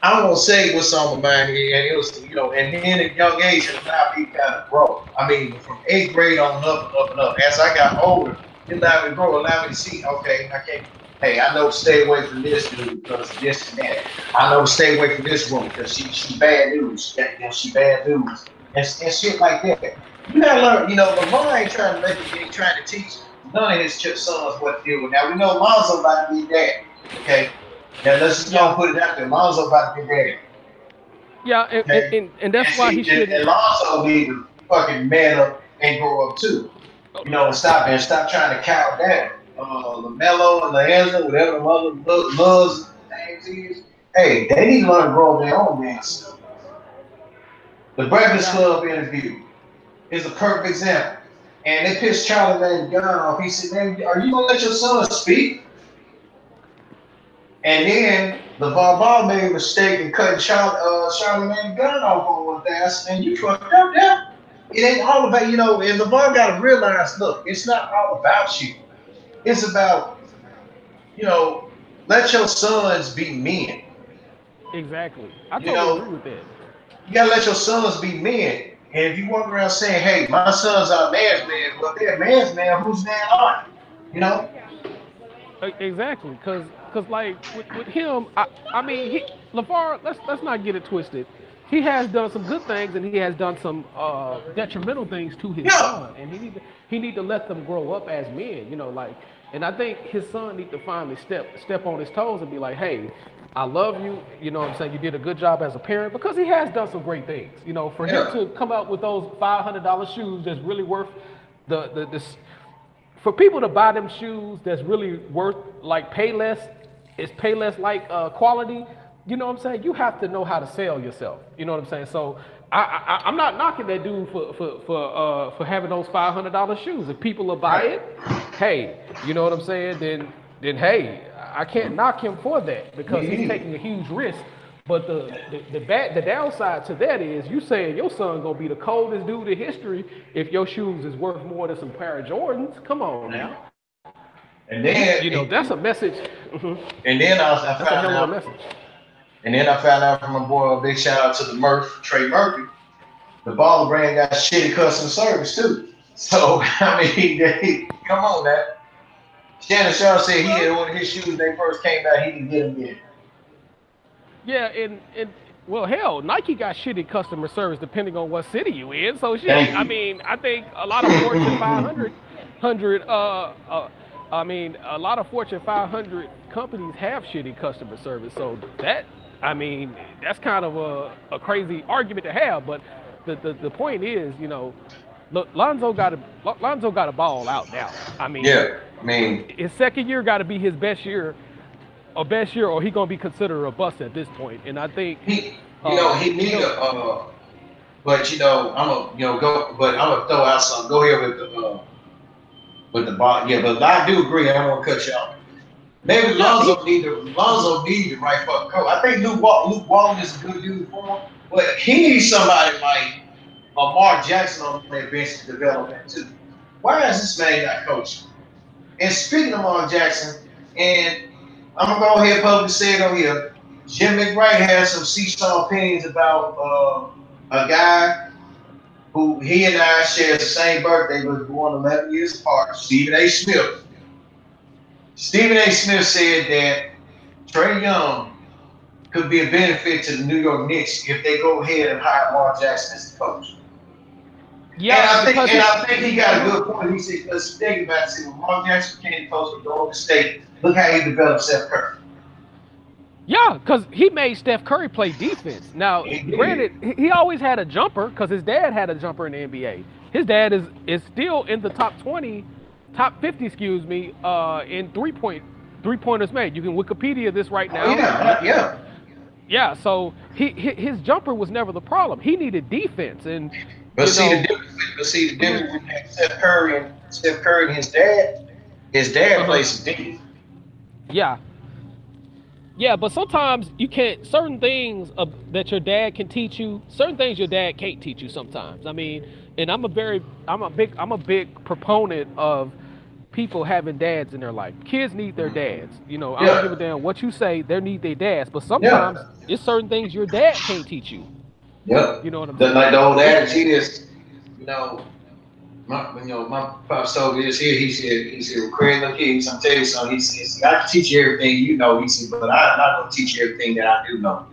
I'm gonna say what's on my mind here, and it was and then at young age it allowed me to kind of grow. I mean, from eighth grade on up and up and up. As I got older, it allowed me to grow, allowed me to see, okay, I can't. Hey, I know to stay away from this dude because of this and that. I know to stay away from this woman because she bad news. She bad news and shit like that. You gotta learn. LaVar ain't trying to ain't trying to teach none of his sons what to do. Now we know Lonzo about to be dad. Okay, now let's just go yeah, and put it out there. Lonzo about to be dad. yeah, Okay, and that's and why he see, shouldn't. and Lonzo need to fucking man up and grow up too. And stop trying to cow down. LaMelo and LaAngelo, whatever the mother loves names is. Hey, they need to learn to grow up their own damn self. The Breakfast Yeah, Club interview is a perfect example. And they pissed Charlamagne Gunn off. He said, "Man, are you gonna let your son speak?" And then LaVar Ball made a mistake and cutting Charlamagne Gunn off on one thing. I said, "Man, you fucked up there. It ain't all about And LaVar got to realize, look, it's not all about you. It's about you know, let your sons be men. exactly. I You totally agree know, with that. you gotta let your sons be men. And if you walk around saying, "Hey, my sons are man's men," well, if they're man's man, whose man are you? You know? Exactly, cause like with him, I mean, LaVar, let's not get it twisted. He has done some good things and he has done some detrimental things to his Yeah. son, and he need to let them grow up as men, like. And I think his son need to finally step on his toes and be like, hey, I love you. You know what I'm saying? You did a good job as a parent because he has done some great things. For him Yeah. to come out with those $500 shoes that's really worth the for people to buy them shoes that's really worth like pay less, it's pay less like quality. You know what I'm saying? You have to know how to sell yourself. You know what I'm saying? So I'm not knocking that dude for having those $500 shoes. If people will buy Right. it, hey, you know what I'm saying? Then hey, I can't knock him for that Me because he's either. taking a huge risk. But the downside to that is you saying your son gonna be the coldest dude in history if your shoes is worth more than some pair of Jordans. Come on now, And then that's a message. and then I That's a found hell of a out message. from my boy, a big shout out to the Trey Murphy. The baller brand got shitty customer service too. So I mean, come on now. Shannon Sharp said he Well, had ordered his shoes when they first came out. He didn't get them yet. yeah, and well, hell, Nike got shitty customer service depending on what city you in. So shit. Thank I you. mean, I think a lot of Fortune 500 hundred I mean, a lot of Fortune 500 companies have shitty customer service, so I mean, that's kind of a crazy argument to have. But the point is, you know, look, Lonzo got a ball out now. I mean, Yeah, I mean, his second year got to be his best year, or he gonna be considered a bust at this point. And I think, he need he'll. a. But I'm a go. But I'm gonna throw out something. Go here with the ball. Yeah, but I do agree. I don't want to cut you off. Maybe Yeah, Lonzo need the right fucking coach. I think Luke Walton is a good dude for him, but he needs somebody like a Mark Jackson on that bench to develop him too. Why is this man not coaching? And speaking of Mark Jackson, and I'm gonna go ahead and publicly say it on here. Jim McBride has some seesaw opinions about a guy who he and I share the same birthday, was born 11 years apart. Stephen A. Smith. Stephen A. Smith said that Trae Young could be a benefit to the New York Knicks if they go ahead and hire Mark Jackson as the coach. yeah, because And he. I think he got a good point. He said, let's think about it. See, when Mark Jackson became coach of Golden State, look how he developed Steph Curry. Yeah, because he made Steph Curry play defense. Now, He did. granted, he always had a jumper because his dad had a jumper in the NBA. His dad is still in the top 20, top 50, excuse me, in three pointers made. You can Wikipedia this right Oh now. yeah. Yeah, so his jumper was never the problem. He needed defense, and But you see the know, difference. But see the difference between Steph Curry and his dad. His dad uh huh, plays some defense. yeah, yeah, but sometimes you can't. Certain things that your dad can teach you, certain things your dad can't teach you. Sometimes, I mean, and I'm a big proponent of people having dads in their life. Kids need their dads. You know, I don't give a Yeah, damn what you say. They need their dads. But yeah, sometimes it's certain things your dad can't teach you. yep. You know what I'm Like the saying? old It's adage is, you know, my pops told me this here. He said, well, Craig, look here, I'm tell you something. He says, I can teach you everything you know. He said, but I'm not gonna teach you everything that I do know.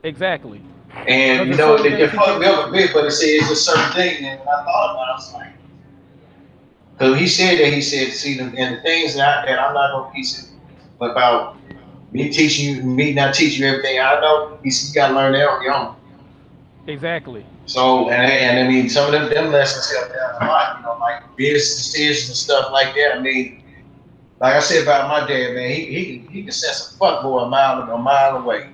exactly And because there's certain it things he fucked can't me up teach a you. bit, but it said it's just certain things. And when I thought about it, I was like, because he said that, he said, see, and the things that I'm not gonna teach you about me not teaching you everything I know. He said, you gotta learn that on your own. Exactly. So, and I mean, some of them lessons help out a lot, like business decisions and stuff like that. I mean, like I said about my dad, man, he can sense a fuckboy a mile away.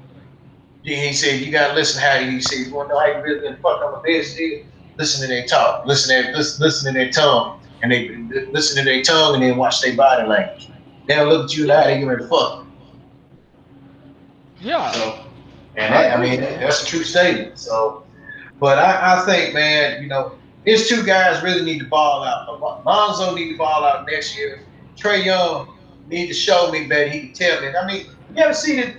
He said, you gotta listen how he said, you wanna know how you really been fucked on the business, nigga? Listen to their talk, listen to their tongue, and they listen to their tongue, and then watch their body language. They'll look at you now, Yeah. they get ready to fuck you. Yeah. So, and I that, I agree, mean, man. that's a true statement. So, but I think, man, his two guys really need to ball out. Lonzo need to ball out next year. Trae Young need to show me that he can tell me. I mean, you ever see this?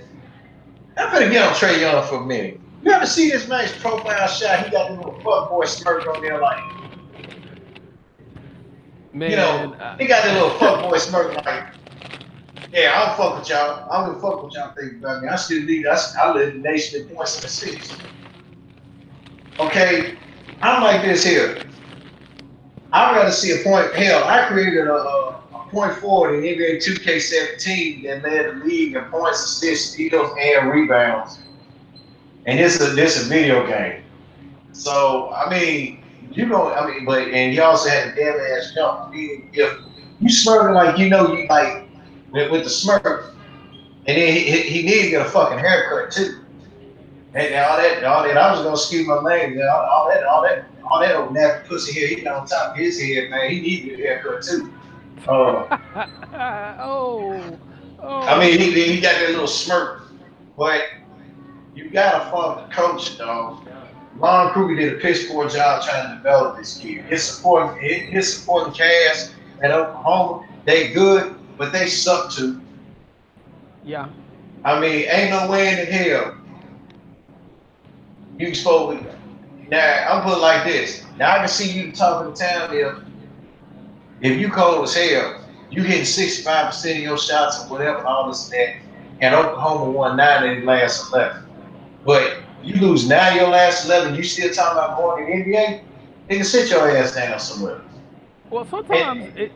I'm gonna get on Trae Young for a minute. You ever see this nice profile shot? He got the little fuckboy smirk on there, like, Man, he got that little fuckboy smirk, like, yeah, I don't fuck with y'all. I don't fuck with y'all think about me. I still need. I live in the nation in points and assists. Okay, I'm like this here. I'd rather see a point. Hell, I created a point forward in NBA 2K17 that led the league in points, assists, steals, and rebounds. And this a video game. So I mean, but and he also had a damn ass jump. I mean, if you smirking like you like with the smirk, and then he need to get a fucking haircut too. And all that, I was gonna excuse my name, man. All that old nappy pussy here, he got on top of his head, man. He needs to get a haircut too. Uh, oh, I oh, mean, he got that little smirk, but you gotta fuck the coach, dog. Lon Kruger did a piss poor job trying to develop this kid. His supporting cast at Oklahoma, they good, but they suck too. yeah. I mean, ain't no way in the hell you supposed to. Now I'm put it like this. Now I can see you talking to town if you cold as hell, you hitting 65% of your shots or whatever, and all this and that, and Oklahoma won 9 in the last 11. But you lose 9 of your last 11, you still talking about going to the NBA? Nigga, sit your ass down somewhere. Well, And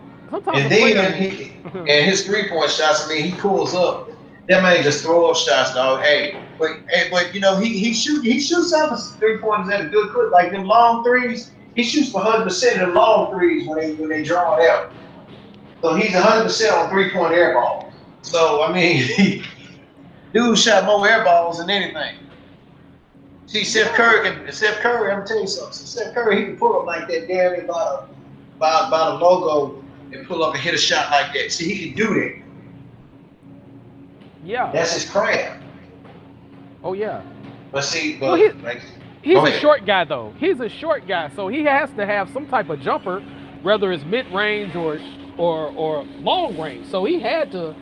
sometimes And a player. then and his 3-point shots. I mean, he pulls up. That man just throw up shots, dog. But you know, he shoots out the 3-pointers at a good clip, like them long threes. He shoots for 100% of the long threes when they draw it out. So he's 100% on 3-point air balls. So I mean, dude shot more air balls than anything. See, Steph Curry, I'm gonna tell you something. Steph Curry, he can pull up like that damn near by the logo and pull up and hit a shot like that. See, he can do that. Yeah. That's his craft. Oh yeah. But see, Well, he's go a ahead. short guy though. He's a short guy, so he has to have some type of jumper, whether it's mid range or long range. So he had to,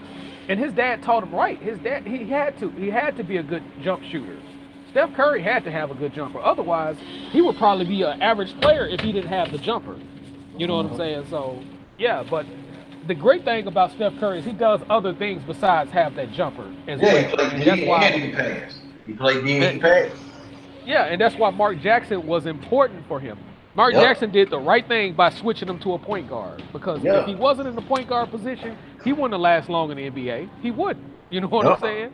and his dad taught him right. His dad he had to be a good jump shooter. Steph Curry had to have a good jumper. Otherwise, he would probably be an average player if he didn't have the jumper. You know what I'm saying? So yeah, but the great thing about Steph Curry is he does other things besides have that jumper as Yeah, well. he played And D that's why and he can pass. He played D and he can pass. yeah, and that's why Mark Jackson was important for him. Mark Yep. Jackson did the right thing by switching him to a point guard because if Yep. he wasn't in the point guard position, he wouldn't have lasted long in the NBA. He wouldn't. You know what I'm Yep. saying?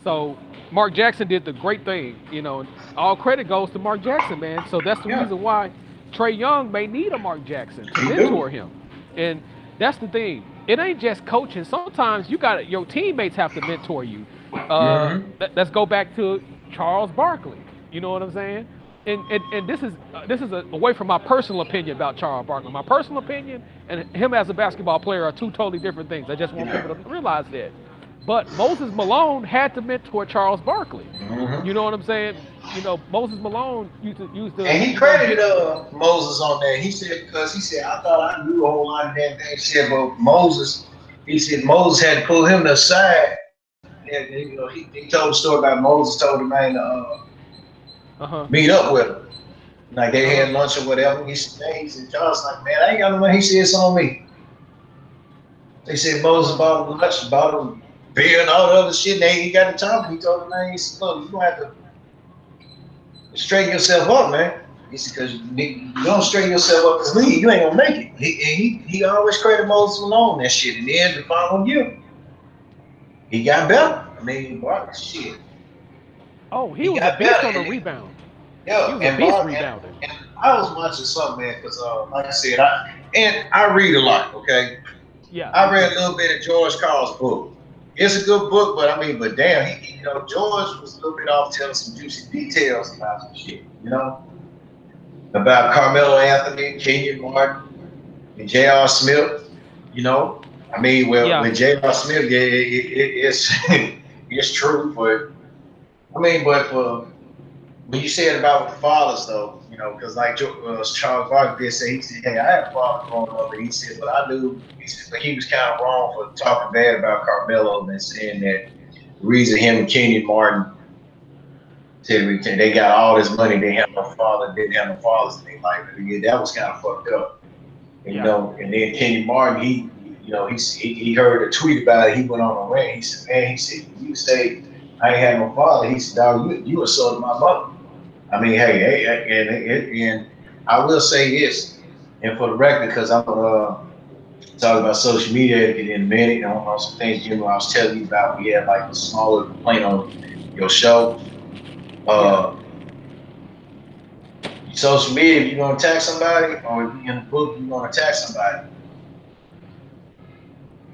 So Mark Jackson did the great thing. You know, all credit goes to Mark Jackson, man. So that's the Yeah. reason why Trae Young may need a Mark Jackson to He do. mentor him. And that's the thing. It ain't just coaching. Sometimes your teammates have to mentor you. Let's go back to Charles Barkley. You know what I'm saying? And this is away from my personal opinion about Charles Barkley. My personal opinion and him as a basketball player are two totally different things. I just want people to realize that. But Moses Malone had to mentor Charles Barkley. You know what I'm saying? You know, Moses Malone used to And he credited Moses on that. He said because I thought I knew a whole lot of that thing. He said, but Moses had to pull him to the side. And you know, he told the story about Moses told the man to meet up with him. Like they had lunch or whatever. He said, Charles like, man, I ain't got no money. He said, it's on me. They said Moses bought him lunch, bought him beer and all the other shit. They ain't got the time. He told the man, he said, look, you're gonna have to straighten yourself up, man. He said, because you don't straighten yourself up this league, you ain't gonna make it. He always credited Moses Malone that shit. And then the following year, he got better. I mean, Barkley, shit. Oh, he was a beast on the rebound. Yeah, he was a beast rebounder. And I was watching something, man, because like I said, I read a lot, okay? Yeah. I read a little bit of George Carl's book. It's a good book, but damn, George was a little bit off telling some juicy details about some shit, you know? About Carmelo Anthony, Kenyon Martin, and J.R. Smith, you know? I mean, with J.R. Smith, yeah, it's it's true, but when you said about the fathers, though, you know, because like Charles Barkley did say, he said, hey, I had a father growing up, and he said, but I knew, but he was kind of wrong for talking bad about Carmelo and saying that the reason him and Kenyon Martin said they got all this money, they have no father, didn't have no fathers in their life. Yeah, that was kind of fucked up. And, you know, and then Kenyon Martin, he heard a tweet about it. He went on a rant. He said, man, you say I ain't had no father. He said, dog, you assaulted my mother. I mean, and I will say this, and for the record, because I'm gonna talk about social media in a minute, and on some things, I was telling you about. We had like a smaller complaint on your show. Social media, if you're gonna attack somebody, or if you're in the book, you're gonna attack somebody.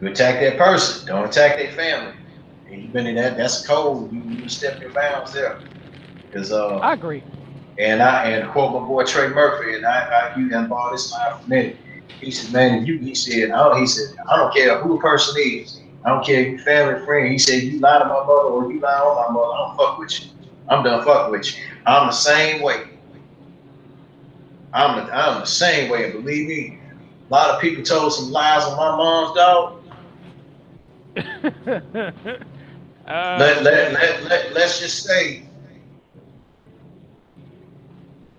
You attack that person, don't attack their family. And you've been in that. That's code. You step your bounds there. Because I agree. And quote my boy Trey Murphy, and I you done bought this line from him. He said, man, he said, I don't care who the person is. I don't care if you're family, friend. He said, you lie to my mother or you lie on my mother, I don't fuck with you. I'm done fucking with you. I'm the same way. I'm the same way. And believe me, a lot of people told some lies on my mom's dog. Let's just say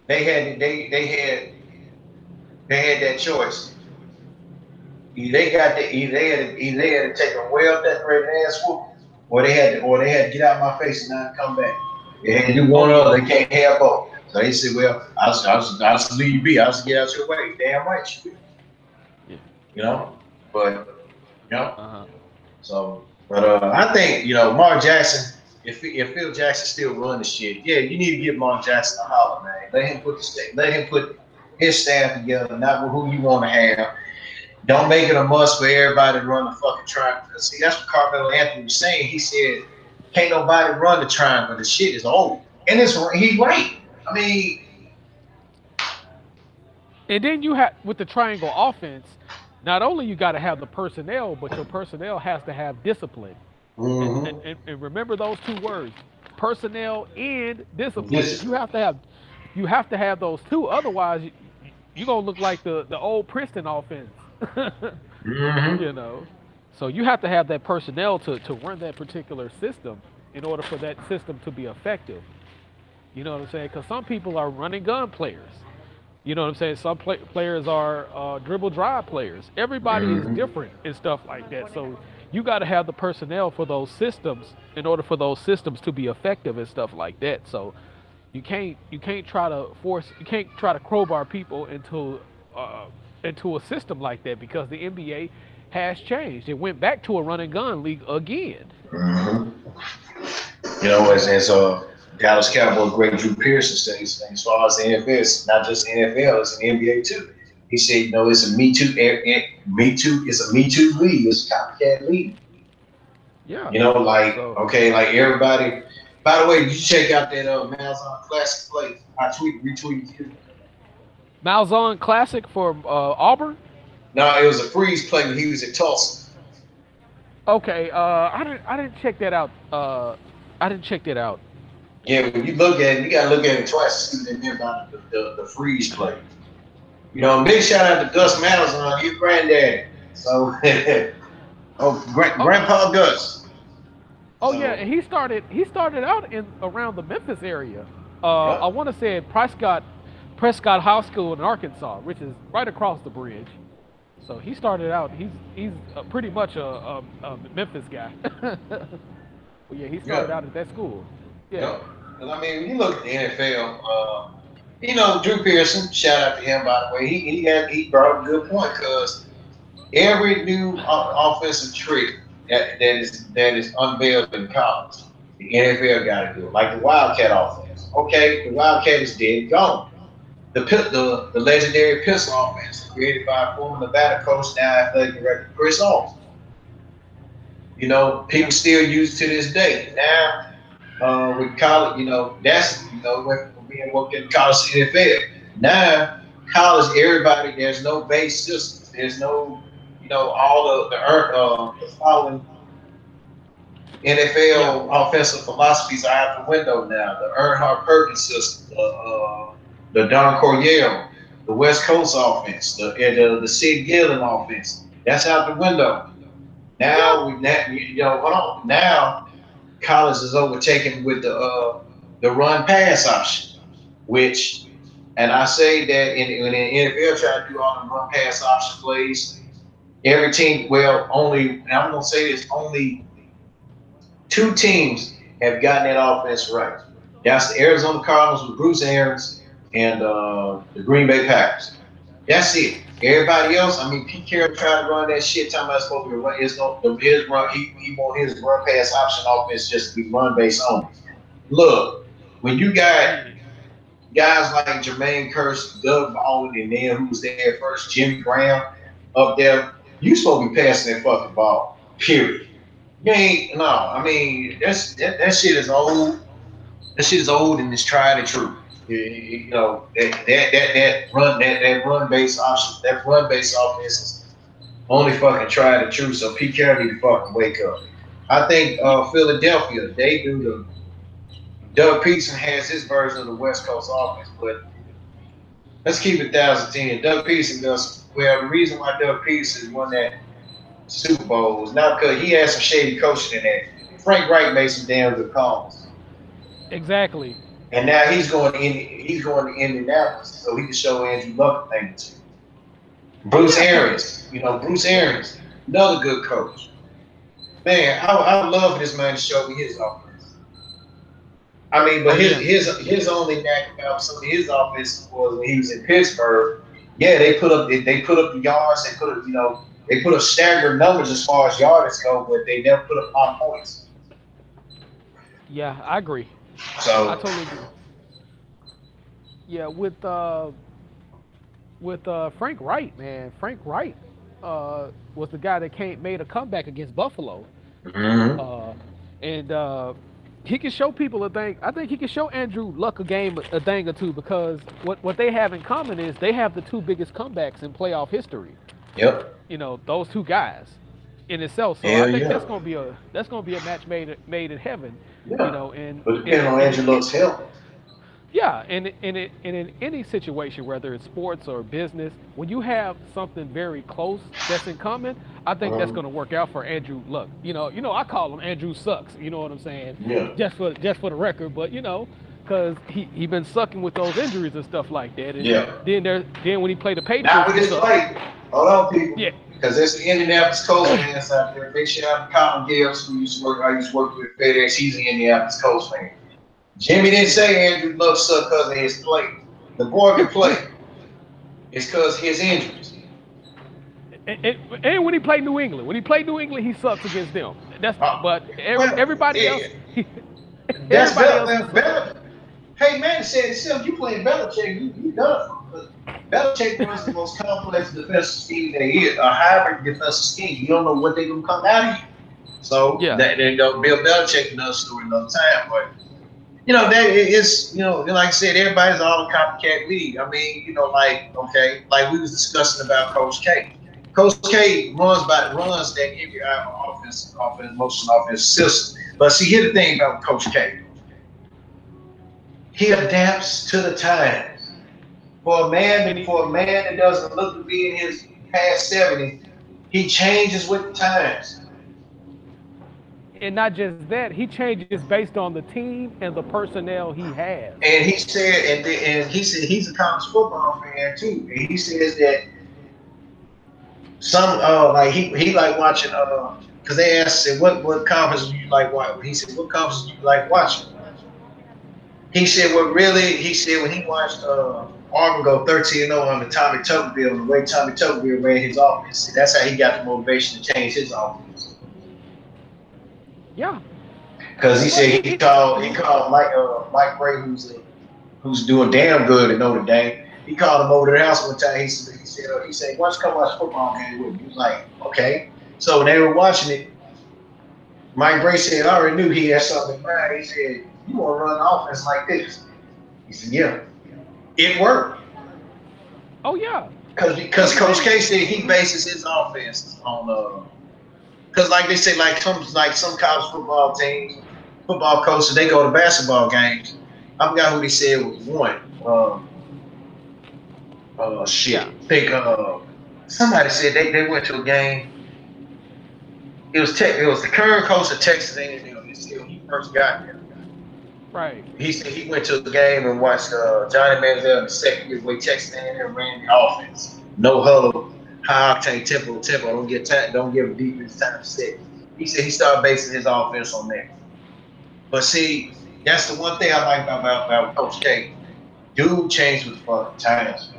they had that choice. Either they had to take a well decorated ass whoop, or they had to get out of my face and not come back. They had to do one or the other. They can't have both. So they said, well, I'll just leave you be. I'll just get out your way. Damn right you do. Yeah. You know? But you know, Uh-huh. so but I think Mark Jackson. If Phil Jackson still run the shit, yeah, you need to give Mark Jackson a holler, man. Let him put his staff together, not with who you want to have. Don't make it a must for everybody to run the fucking triangle. See, that's what Carmelo Anthony was saying. He said, "Can't nobody run the triangle. The shit is old," and he's right. I mean, And then you have with the triangle offense, not only you got to have the personnel, but your personnel has to have discipline. And, and, mm-hmm. and, and remember those two words, personnel and discipline. This, You have to have those two. Otherwise, you're gonna look like the old Princeton offense. mm-hmm. you know. So you have to have that personnel to run that particular system in order for that system to be effective. You know what I'm saying? Because some people are running gun players. You know what I'm saying? Some players are dribble drive players. Everybody is Mm-hmm. different and stuff like that. So you got to have the personnel for those systems in order for those systems to be effective and stuff like that. So you can't try to crowbar people uh, into a system like that because the NBA has changed. It went back to a run and gun league again. Mm-hmm. As Dallas Cowboys great Drew Pearson says, as far as the NFL, it's not just the NFL, it's in the NBA too. He said, it's a Me Too, Me Too, it's a Me Too league, it's a copycat league. Yeah. Like, So okay, like everybody. By the way, did you check out that Malzahn Classic play? I retweeted you. Malzahn Classic for Auburn. No, it was a freeze play when he was at Tulsa. Okay, I didn't check that out. I didn't check that out. Yeah, when you look at it, you gotta look at it twice to see what they meant about the freeze play. Big shout out to Gus Malzahn, his granddaddy. So, Oh, Grandpa Gus. oh yeah, So, and he started out in around the Memphis area. I yep. want to say at Prescott High School in Arkansas, which is right across the bridge. So he started out. He's pretty much a Memphis guy. Well, yeah, he started Yep. out at that school. Yeah. Yep. And I mean, when you look at the NFL, Drew Pearson, shout out to him by the way. He brought up a good point because every new offensive trick that is unveiled in college, the NFL got to do it. Like the Wildcat offense. Okay, the Wildcat is dead gone. The legendary pistol offense created by former Nevada coach, now athletic director Chris Owens. People Yeah. still use it to this day. Now, with college, that's when being worked in college NFL. Now, college, everybody, there's no base systems. There's no, all the following Yeah. NFL offensive philosophies are out the window now. The Earnhardt Perkins system, the Don Coryell, the West Coast offense, the Sid Gillen offense. That's out the window. Yeah. Now hold on. Now college is overtaken with the run pass option, which, and I say that when the NFL try to do all the run pass option plays, every team, well, only, and I'm gonna say this, only two teams have gotten that offense right. That's the Arizona Cardinals with Bruce Arians and the Green Bay Packers. That's it. Everybody else, I mean, Pete Carroll tried to run that shit, talking about it's supposed to be run. It's no, his run. He want his run pass option offense just to be run based only. Look, when you got Yeah. guys like Jermaine Kearse, Doug Baldwin, and then who was there first, Jimmy Graham up there, you supposed to be passing that fucking ball. Period. You ain't no. I mean, that shit is old. That shit is old and it's tried and true. That run base option, that run base offense is only fucking tried and true. So Pete Carroll need to fucking wake up. I think Philadelphia, they do the Doug Peterson has his version of the West Coast offense, but let's keep it 1,010. Doug Peterson does well. The reason why Doug Peterson won that Super Bowl was not because he had some shady coaching in there. Frank Reich made some damn good calls. Exactly. And now he's going to Indianapolis, so he can show Andrew Luck a thing or two. Oh Bruce yeah. Cause Arians, Bruce Arians, another good coach. Man, I would love for this man to show me his offense. I mean, but oh his yeah. his his only knack about some of his offenses was when he was in Pittsburgh. Yeah, they put up the yards. They put up, they put up staggering numbers as far as yardage go, but they never put up a lot of points. Yeah, I agree. I So, totally agree. Yeah, with Frank Wright, man. Frank Wright was the guy that made a comeback against Buffalo, mhm. uh, and he can show people a thing. I think he can show Andrew Luck a thing or two because what they have in common is they have the two biggest comebacks in playoff history. Yep, You know, those two guys in itself. So I hell think yeah, that's gonna be a match made in heaven. You yeah. know, and But in depending on Andrew it, Luck's health, yeah, and in any situation, whether it's sports or business, when you have something very close that's in common, I think that's um, going to work out for Andrew Luck. I call him Andrew Sucks. You know what I'm saying? yeah, Just for the record, but because he been sucking with those injuries and stuff like that, and yeah. then when he played the Not Patriots, with he this sucked. play. Hold on, people. Yeah, Because there's the Indianapolis Colts fans out there. Big shout out to Colin Gales, who I used to work with FedEx. He's an Indianapolis Colts fan. Jimmy didn't yeah. say Andrew Luck sucked because of his play. The boy can play. It's because of his injuries. And when he played New England, he sucks against them. Uh, But well, everybody else, yeah, that's everybody else he sucks. Belichick. Hey, man said himself, you playing Belichick, you done. Belichick runs the most complex defensive scheme there is, a hybrid defensive scheme. You don't know what they're going to come out of you. So, Yeah. that then go Bill Belichick another story another time. But, it's, like I said, everybody's all a copycat league. I mean, okay, like we was discussing about Coach K. Coach K runs that every motion offense system. But see, here's the thing about Coach K. He adapts to the times. For a And man, he for a man that doesn't look to be in his past 70, he changes with the times. and not just that, he changes based on the team and the personnel he has. And he said, and he said he's a college football fan too. And he says that some like he like watching because they asked him what conference do you like watching. He said, what conference do you like watching? He said when he watched Auburn go 13-0 under Tommy Tuberville, and the way Tommy Tuberville ran his offense, that's how he got the motivation to change his offense. Yeah. Because he Well, said he called Mike Bray, who's doing damn good at Notre Dame. He called him over to the house one time. He said, why don't you come watch a football game with me? He was like, okay. So when they were watching it, Mike Bray said, I already knew he had something in mind. He said, you want to run an offense like this? He said, yeah. It worked. oh yeah. Because Coach K said he bases his offense on because like they say, like some college football teams, football coaches, they go to basketball games. I forgot who they said was one. Yeah. Shit. I think somebody said they went to a game. It was the current coach of Texas A&M. He said when he first got there. Right. He said he went to the game and watched Johnny Manziel in the second year where Texas A&M ran the offense. No huddle, high octane tempo. Don't give a defense time to set. He said he started basing his offense on that. But see, that's the one thing I like about Coach K. Dude changed with the fucking times.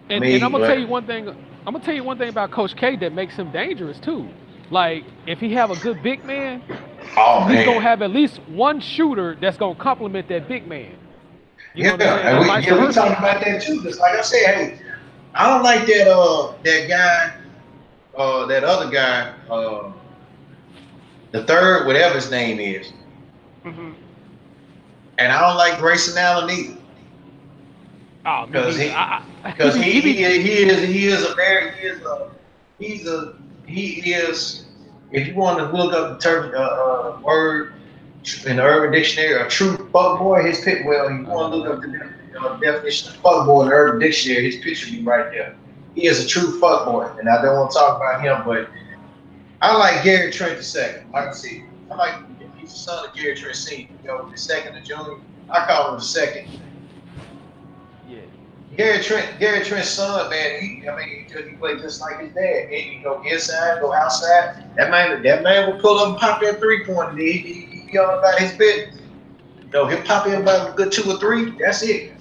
I And I'm mean, gonna tell you one thing. I'm gonna tell you one thing about Coach K that makes him dangerous too. Like if he have a good big man, oh he's gonna man, have at least one shooter that's gonna complement that big man. You know yeah, what I'm saying? and And vice we versa. talked about that too. Just like I said, hey, I don't like that guy, that other guy, the third, whatever his name is, Hmm. and I don't like Grayson Allen either. Oh, me Because neither. because he's a he is if you want to look up the term word in the Urban Dictionary, a true fuckboy, his pit well, you want to look up the definition of fuckboy in the Urban Dictionary, his picture be right there. He is a true fuckboy, and I don't want to talk about him, but I like Gary Trent II. Like I said, I like he's the son of Gary Trent Sr. The second of Junior. I call him the second. Yeah. Gary Trent's son, man, he played just like his dad. He go inside, go outside. That man will pull up and pop that 3-pointer. He be all about his business. He'll pop in about a good 2 or 3. That's it.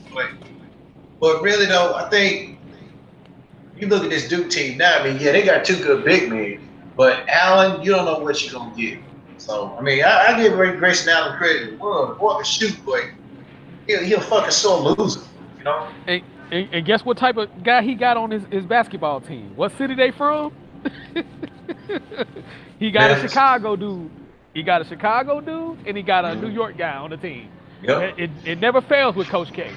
But really though, I think you look at this Duke team now. I mean, yeah, they got two good big men, but Allen, you don't know what you're gonna get. So I mean, I give Grayson Allen credit in the world. The boy can shoot, but he'll fucking sore loser. You know. And, and guess what type of guy he got on his basketball team? What city they from? He got a Memphis. Chicago dude. He got a Chicago dude, and he got a New Mm-hmm. York guy on the team. Yep. It never fails with Coach K.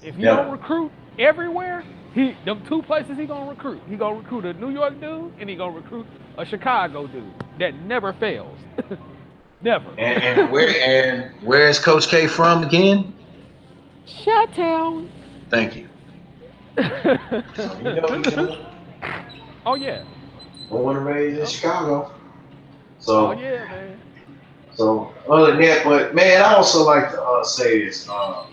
If he don't Never. recruit everywhere, them two places he gonna recruit. He gonna recruit a New York dude, and he gonna recruit a Chicago dude. That never fails. Never. And where is Coach K from again? Shut Thank you. So Oh yeah. born and raised in Yep. Chicago. Oh So yeah, man. other than that, but man, I also like to say this. I'm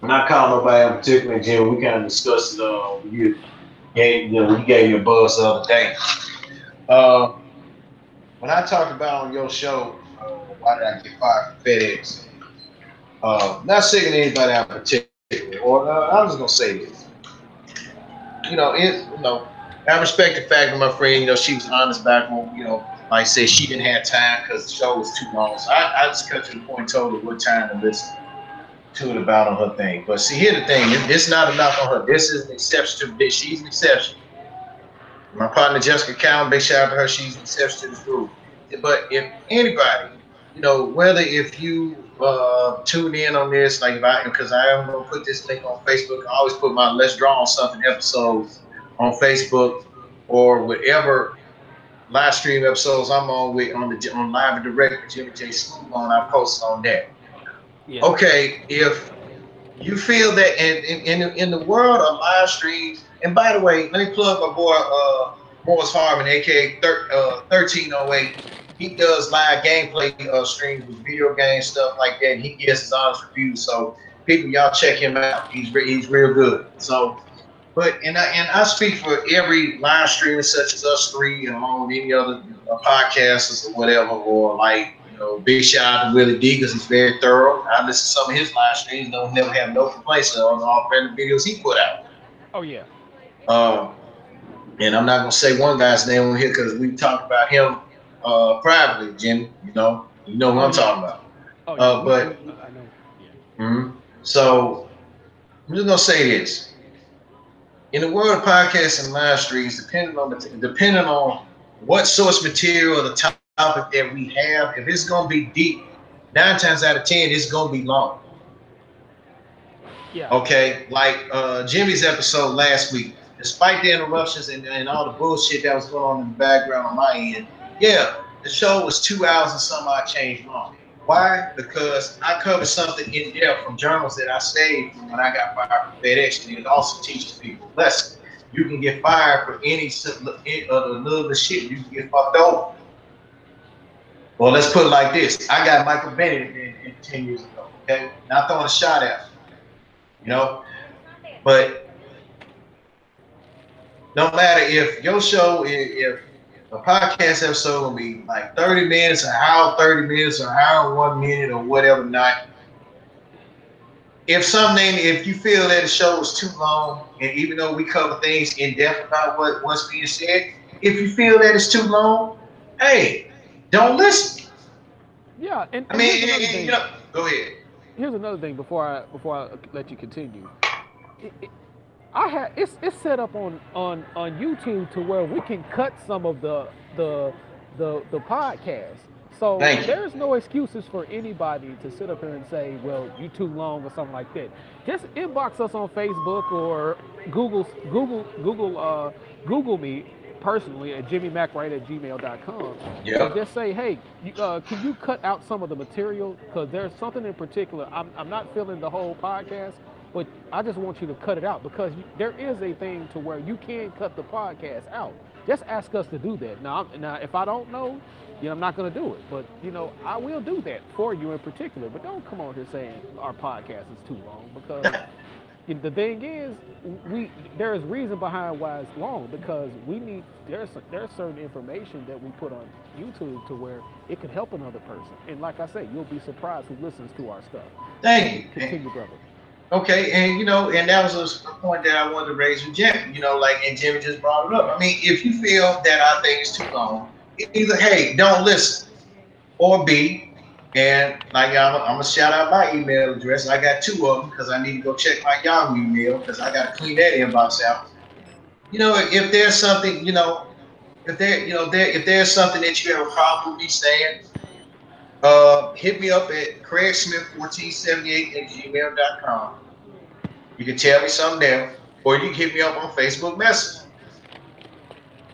not calling nobody in particular, Jim. We kind of discussed it. You gave me a buzz the other day. Uh, when I talked about on your show, why did I get fired from FedEx? Not singling anybody out in particular, or I'm just gonna say this. I respect the fact that my friend, she was honest back when, like I said, she didn't have time because the show was too long. So I just cut to the point, told her what time to listen to it about on her thing. But see, here's the thing: it's not enough on her. This is an exception to this. She's an exception. My partner Jessica Cowan, big shout out to her. She's an exception to this rule. But if anybody, whether if you tune in on this, like because I am gonna put this link on Facebook. I always put my Let's Draw on Something episodes on Facebook or whatever live stream episodes I'm on with on live and direct with Jimmy J Smooth on. I post on that. Yeah. Okay, if you feel that in the world of live streams, and by the way, let me plug my boy Morris Harmon, aka 1308. He does live gameplay streams with video game stuff like that. And he gives his honest reviews. So people, y'all check him out. He's real good. So, but and I speak for every live streamer such as us three, along with any other podcasters or whatever, or like big shout out to Willie D because he's very thorough. I listen to some of his live streams, don't never have no complaints on all random videos he put out. Oh yeah. Um, and I'm not gonna say one guy's name on here because we talked about him privately, Jimmy. You know what Oh I'm yeah. talking about. Oh yeah. But I know. Yeah. so I'm just gonna say this: in the world of podcasts and live streams, depending on what source material or the topic that we have, if it's gonna be deep, 9 times out of 10, it's gonna be long. Yeah. Okay, like Jimmy's episode last week, despite the interruptions and all the bullshit that was going on in the background on my end, yeah, the show was 2 hours and some odd change long. Why? Because I covered something in depth from journals that I saved from when I got fired from FedEx, and it also teaches people a lesson. You can get fired for any of the little shit. You can get fucked over. Well, let's put it like this: I got Michael Bennett in 10 years ago. Okay, not throwing a shot at him, you know, but no matter if your show, if a podcast episode will be like 30 minutes, an hour, 30 minutes, or an hour, 1 minute, or whatever, not. If you feel that the show is too long, and even though we cover things in depth about what's being said, if you feel that it's too long, hey, don't listen. Yeah. I And here's mean, another thing. go ahead. Here's another thing before I let you continue. It, I had it's set up on YouTube to where we can cut some of the the podcast. So Thank you. there's no excuses for anybody to sit up here and say, well, you too long or something like that. Just inbox us on Facebook or Google me personally at jimmymacwright@gmail.com and Yep. just say, hey, can you cut out some of the material? Because there's something in particular. I'm not feeling the whole podcast, but I just want you to cut it out because there is a thing to where you can cut the podcast out. Just ask us to do that. Now, if I don't know, I'm not going to do it. But I will do that for you in particular. But don't come on here saying our podcast is too long because the thing is, there is reason behind why it's long because there's certain information that we put on YouTube to where it could help another person. And like I say, you'll be surprised who listens to our stuff. Thank you. Continue, brother. Okay, and and that was a point that I wanted to raise with Jimmy. Like, and Jimmy just brought it up. I mean, if you feel that our thing is too long, either hey, don't listen, or B, and like I'm gonna shout out my email address. I got two of them because I need to go check my Yahoo email because I got to clean that inbox out. If there's something, if there's something that you have a problem with me saying, hit me up at craigsmith1478 at gmail.com. You can tell me something there, or you can hit me up on Facebook Messenger.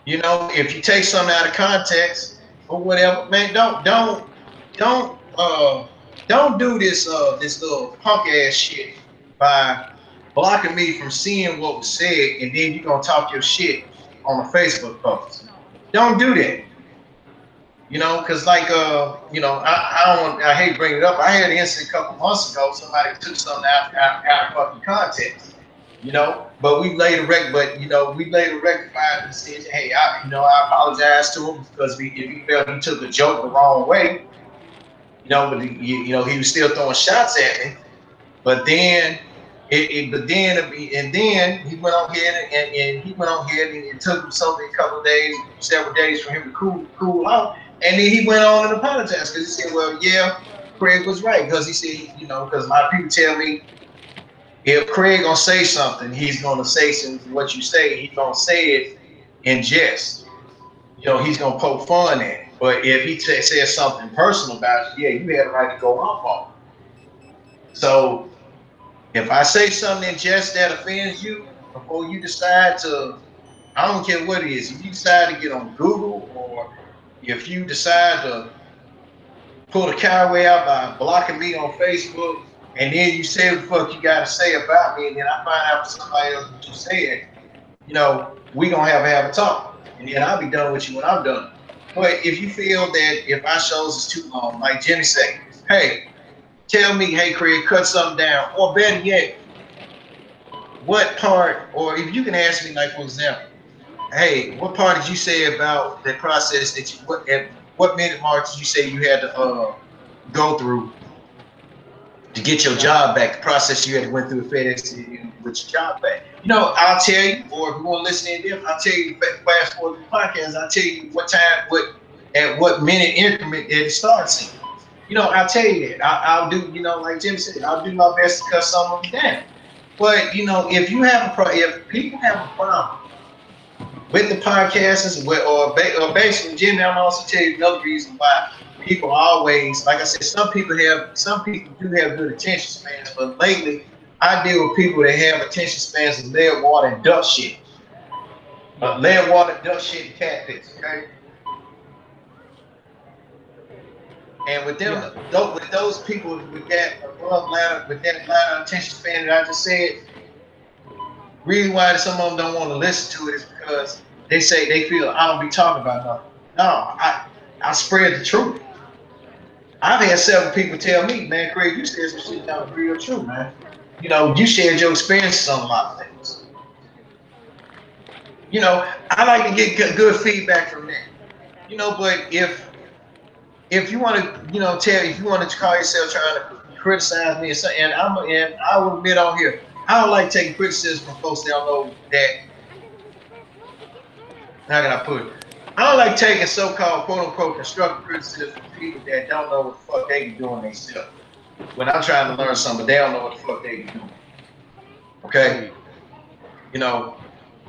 If you take something out of context or whatever, man, don't do this little punk ass shit by blocking me from seeing what was said, and then you're gonna talk your shit on a Facebook post. Don't do that. Because like I hate bringing it up. I had an incident a couple months ago. Somebody took something out of fucking context. But we later rectified the decision. Hey, I apologize to him because if he felt he took the joke the wrong way, but he was still throwing shots at me. But then and then he went on ahead and he went on ahead and it took him something a couple of days, several days for him to cool out. And then he went on and apologized because he said, well, yeah, Craig was right. Because he said, because a lot of people tell me if Craig gonna say something, he's gonna say something. What you say, he's gonna say it in jest. He's gonna poke fun at it. But if he says something personal about it, yeah, you had the right to go off on it. So if I say something in jest that offends you, before you decide to, I don't care what it is. If you decide to get on Google, or if you decide to pull the cowboy out by blocking me on Facebook, and then you say what the fuck you got to say about me, and then I find out from somebody else what you said, we gonna have a talk, and then I'll be done with you when I'm done. But if you feel that if our shows is too long, like Jimmy say, hey, tell me, hey Craig, cut something down, or better yet, what part, or if you can ask me, like for example, hey, what part did you say about the process that at what minute mark did you say you had to go through to get your job back, the process you had to went through with FedEx to with your job back? I'll tell you, or if you want to listen in depth, I'll tell you, fast forward the podcast, I'll tell you what time, at what minute increment it starts in. I'll tell you that. I'll do, like Jim said, I'll do my best to cut some of them down. But, if you have if people have a problem with the podcasts, or basically, Jim, I'm also tell you another reason why people always, like I said, some people do have good attention spans, but lately I deal with people that have attention spans of lead, water, and duck shit. Lead, water, duck shit, and catfish. Okay. And with them, with those people with that line of attention span that I just said, really why some of them don't want to listen to it is because they say they feel I don't be talking about nothing. No, I spread the truth. I've had several people tell me, man, Craig, you said some shit that was real true, man. You shared your experiences on a lot of things. I like to get good feedback from that. But if you want to, if you want to call yourself trying to criticize me and I will admit on here, I don't like taking criticism from folks that don't know that. How can I put it? I don't like taking so-called quote-unquote constructive criticism from people that don't know what the fuck they be doing themselves. When I'm trying to learn something, they don't know what the fuck they be doing. Okay?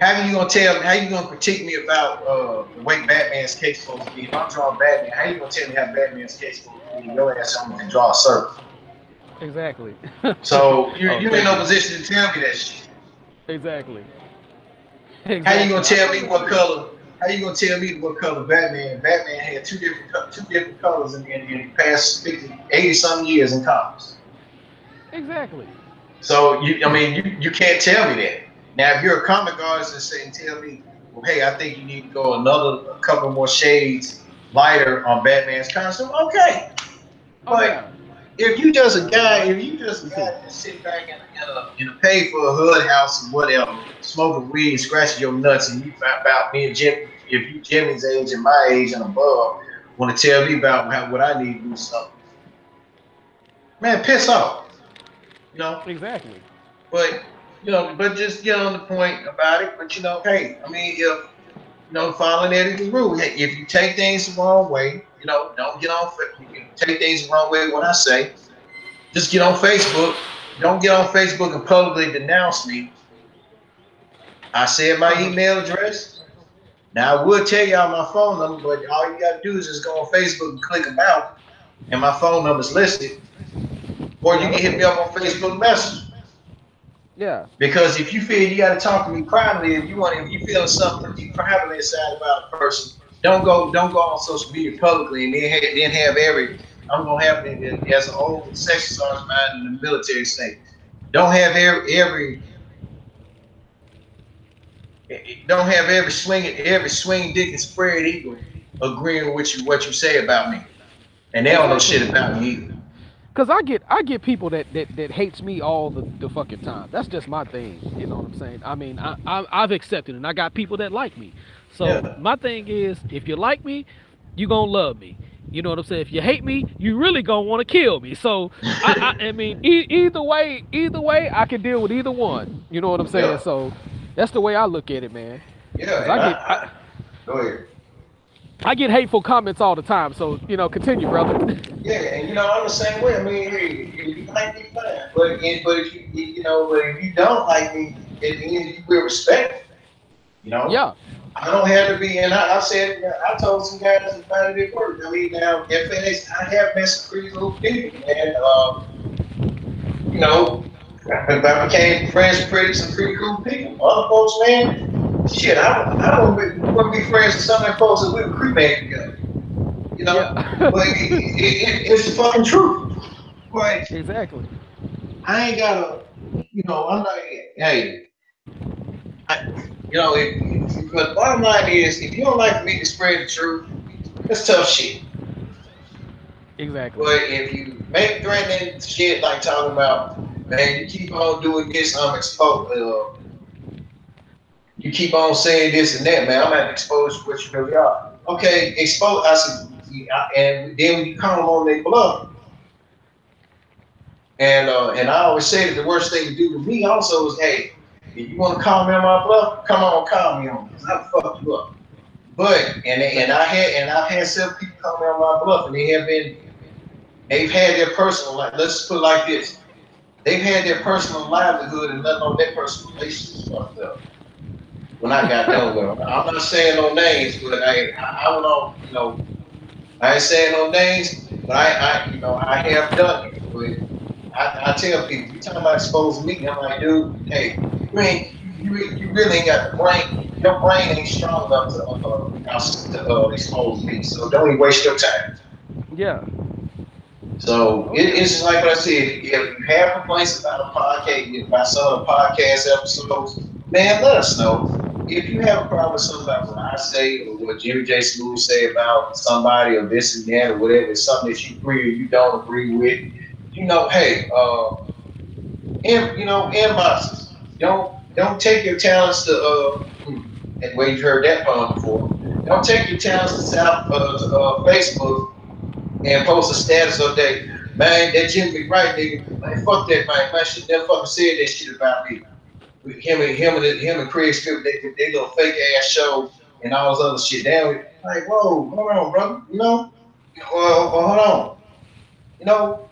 How you gonna critique me about the way Batman's case supposed to be? If I'm drawing Batman, how you gonna tell me how Batman's case supposed to be? Your ass only can draw a circle. Exactly. So you in no position to tell me that shit. Exactly. How you gonna tell me what color? How you gonna tell me what color Batman? Batman had two different colors in the past 80 some years in comics. Exactly. So you can't tell me that. Now if you're a comic artist and tell me, well, hey, I think you need to go a couple more shades lighter on Batman's costume, okay. But if you just a guy that sit back in a pay for a hood house and whatever, smoking weed, scratching your nuts, and you find about me and Jim, if you Jimmy's age and my age and above, want to tell me about what I need to do something, man, piss off. Exactly. But but just get on the point about it. But hey, I mean, if following Eddie's rule, hey, if you take things the wrong way, don't get on. You can take things the wrong way. When I say, just get on Facebook. Don't get on Facebook and publicly denounce me. I said my email address. Now I would tell y'all my phone number, but all you gotta do is just go on Facebook and click about, and my phone number is listed. Or you Yeah. can hit me up on Facebook Messenger. Yeah. Because if you feel you got to talk to me privately, if you feeling something privately inside about a person, don't go on social media publicly and then have every. I'm gonna have it as an old section sergeant man in the military say. Don't have don't have every swinging dick and spread eagle agreeing with what you say about me, and they don't know Exactly. shit about me either. Cause I get people that hates me all the fucking time. That's just my thing. You know what I'm saying? I mean, I've accepted it, and I got people that like me. So Yeah, my thing is, if you like me, you gonna love me. You know what I'm saying? If you hate me, you really gonna want to kill me. So I mean, either way, I can deal with either one. You know what I'm saying? yeah, So that's the way I look at it, man. yeah. Cause And go ahead. I get hateful comments all the time. So continue, brother. Yeah, and I'm the same way. I mean, hey, if you like me, fine. But but if you don't like me, at the end you will respect me. You know, Yeah. I don't have to be. And I said, I told some guys to find it at work. I mean, now FNX, I have met some pretty cool people, man. You know, I became friends with some pretty cool people. Other folks, man, shit, I wouldn't be friends with some of them folks that we were cremated together. Yeah. But it's the fucking truth. But Exactly. I ain't gotta, I'm not. Hey, I, but bottom line is, if you don't like me to spread the truth, that's tough shit. Exactly. But if you make threatening shit like talking about, man, you keep on doing this, I'm exposed. You keep on saying this and that, man. I'm gonna expose you what you really are. Okay, expose. I said, and then when you come on their bluff, and I always say that the worst thing to do to me also is, hey, if you want to call me on my bluff, come on, call me on it, because I'll fuck you up. But I've had several people call me on my bluff, and they've had their personal life. Let's just put it like this: they've had their personal livelihood and nothing on their personal relationships fucked up. When I got done with them, I'm not saying no names, but I went on, I ain't saying no names, but I have done it. But I tell people, you talking about exposing me? I'm like, dude, hey, you really ain't got the brain. Your brain ain't strong enough to expose me. So don't even waste your time. Yeah. So Oh yeah. it's just like what I said. If you have complaints about a podcast, about some of the podcast episodes, man, let us know. If you have a problem with something about what I say or what Jimmy J. Smooth say about somebody or this and that or whatever, it's something that you agree or you don't agree with, hey, inboxes. Don't take your talents to and where you've heard that poem before. Don't take your talents to Facebook and post a status update. Man, that Jimmy right nigga, man, fuck that man. Man should never fucking said that shit about me. With him and Craig Stewart, they little fake ass show and all this other shit. Damn, like, whoa, hold on, brother. Hold on. You know,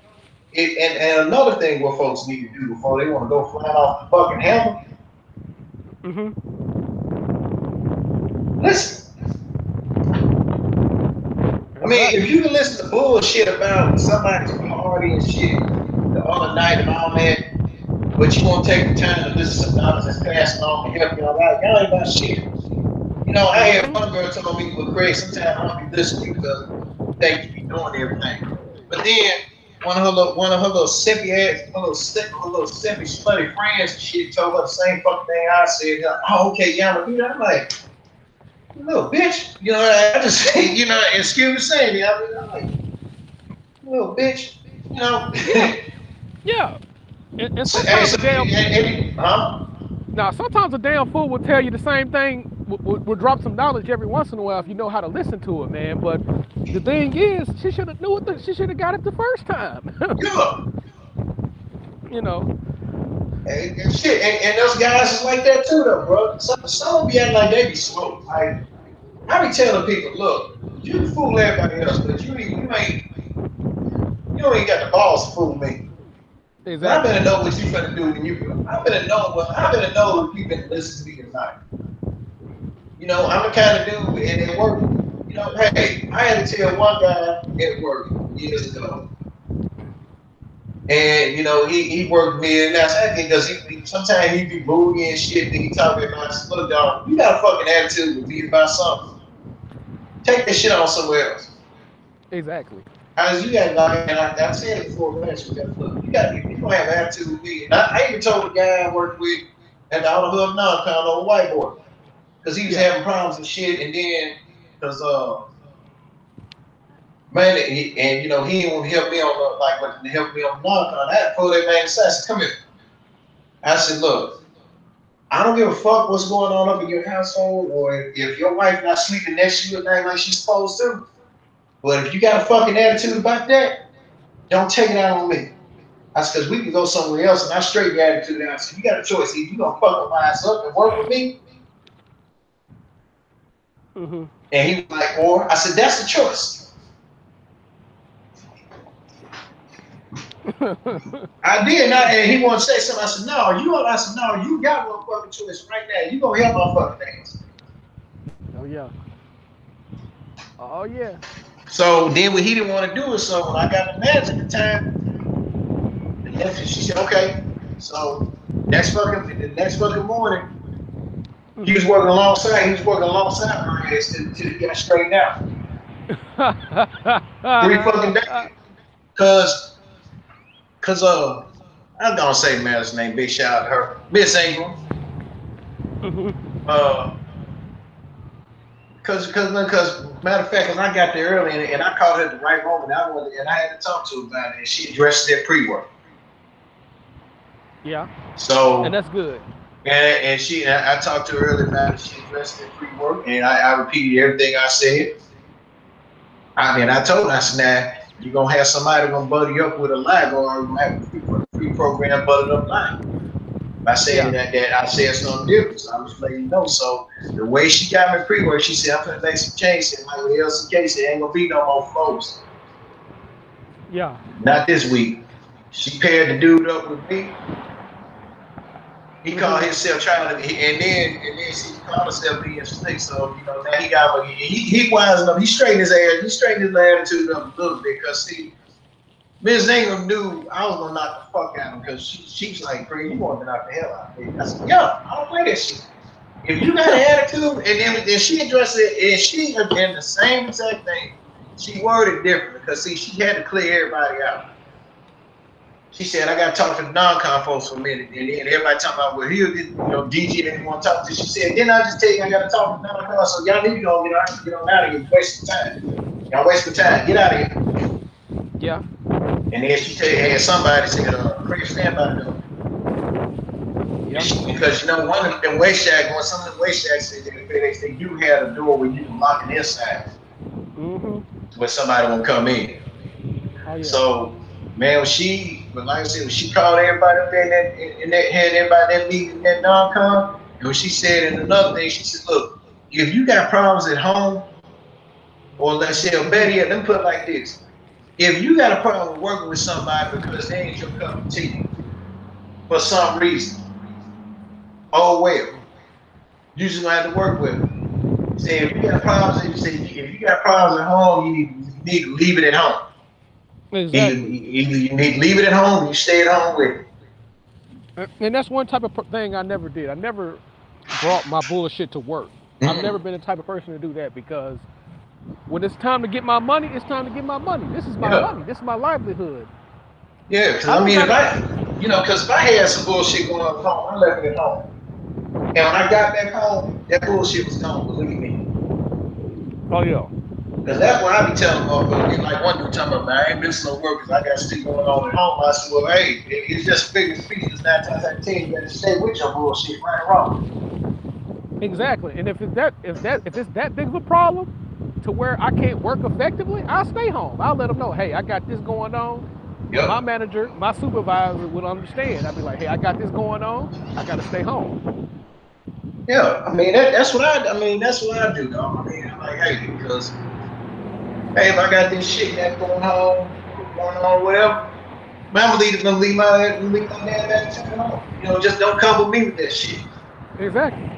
and another thing what folks need to do before they want to go flying off the fucking hammer, Mhm. listen. I That's mean, right. if you can listen to bullshit about somebody's party and shit the other night and all that, but you won't take the time to listen to some knowledge that's passing on and help y'all out, y'all ain't about shit. I had one Mhm. girl told me, well, Craig, sometimes I don't be listening because you think you be doing everything. But then one of her little simpy ass, her little simpy slutty friends and shit told her the same fucking thing I said. Like, oh, okay, yeah, I'm gonna do that. I'm like, little bitch. I just say, excuse me saying it. I'm like, little bitch. You know. Yeah. Yeah. And So, hey, sometimes a so, damn huh? now sometimes a damn fool will tell you the same thing. Will drop some knowledge every once in a while if you know how to listen to it, man. But the thing is, she should have knew it. She should have got it the first time. Yeah. you know. And shit, and those guys is like that too, though, bro. Some be acting like they be slow. Like I be telling people, look, you can fool everybody else, but you ain't got the balls to fool me. But I Exactly. better know what you finna do when you. I better know if you been listening to me or not. I'm the kind of dude, and at work, hey, I had to tell one guy at work years ago, and he worked me, and that's because sometimes he be moody and shit, and he talking about, I said, look, dog, you got a fucking attitude with me about something. Take that shit on somewhere else. Exactly. As you got like, and I said it before, man, so look, if you don't have attitude with me, and I even told the guy I worked with at the Auto Hub non-con on the whiteboard, because he was Yeah. having problems and shit, and then because man, and he didn't want to help me on but to help me on the non-con. I had to pull that man aside. I said, come here. I said, look, I don't give a fuck what's going on up in your household, or if your wife not sleeping next to you at night like she's supposed to. But if you got a fucking attitude about that, don't take it out on me. I said, because we can go somewhere else, and I straight the attitude out. I said, you got a choice. Either you gonna fuck my ass up and work with me, Mm-hmm. and he was like, or I said, that's the choice. I did not, and he wanted to say something. I said, no, you got one fucking choice right now. You gonna help my fucking ass. Oh yeah. Oh yeah. So then what he didn't want to do is, so when I got the manager at the time, she said, okay. So the next fucking morning, he was working alongside my ass till he got straightened out. 3 fucking days. Cause I'm gonna say Mad's name, big shout out to her. Miss Ingram. Uh Cause matter of fact, when I got there early and I called her at the right moment, I had to talk to her about it, and she addressed it pre-work. Yeah. And So that's good. I talked to her earlier about it. She addressed it pre-work, and I repeated everything I said. I told her, I said, now you're gonna have somebody gonna butter you up with a lie, or you're gonna have a pre-program buttered up lie. I said Yeah. that I said something different, so I was letting you know. So the way she got me pre-work, she said, I'm gonna make some changes, and like what else in case, it ain't gonna be no more flows. Yeah. Not this week. She paired the dude up with me. He called Mm-hmm. himself trying to, and then she called herself being slick. So now he got he wise up. He straightened his ass. He straightened his attitude up a little bit because see, Ms. Ingram knew I was gonna knock the fuck out of him because she's like, "Craig, you want to knock the hell out of me?" I said, "Yeah, I don't play that shit. If you got an attitude," and then she addressed it, and she again the same exact thing. She worded differently because see, she had to clear everybody out. She said, I got to talk to the non-con folks for a minute. And then everybody talking about, well, here, DJ didn't want to talk to. She said, then I just tell you, I got to talk to the non-con. So y'all need to go get on out of here. You're wasting time. Y'all wasting time. Get out of here. Yeah. And then she had somebody said, Chris, stand by the door. Yeah. Because, one of them waste shacks, some of the waste shacks, they do have a door where you can lock it inside Mm-hmm. where somebody will come in. Oh yeah. So, man, but like I said, when she called everybody up there had everybody that meeting in that non-con, and when she said, and another thing, she said, look, if you got problems at home, or let's say, or better yet, let me put it like this. If you got a problem working with somebody because they ain't your cup of tea for some reason, oh well, you just gonna have to work with them. Say if you got problems, if you got problems at home, you need to leave it at home. Either, Exactly. either you need to leave it at home, or you stay at home with it. And that's one type of thing I never did. I never brought my bullshit to work. I've never Mm-mm. been the type of person to do that because when it's time to get my money, it's time to get my money. This is my Yeah, money. This is my livelihood. yeah. Because I I don't mean, gotta. if I had some bullshit going on at home, I left it at home. And when I got back home, that bullshit was gone. Believe me. Oh yeah. Because that's what I be telling motherfuckers. Like one dude talking about, man, I ain't missing no work because I got shit going on at home. I said, well, hey, it's just a figure of speech. Because 9 times out of 10, you got to stay with your bullshit, right or wrong. Exactly. And if it's that big of a problem to where I can't work effectively, I'll stay home. I'll let them know, hey, I got this going on. But my manager, my supervisor would understand. I'd be like, hey, I got this going on. I got to stay home. Yeah, I mean that's what that's what I do, dog. I mean, I'm like, hey, because hey, if I got this shit that's going on, whatever, man, I'm gonna leave my damn attitude at home. You know, just don't come with me with that shit. Exactly.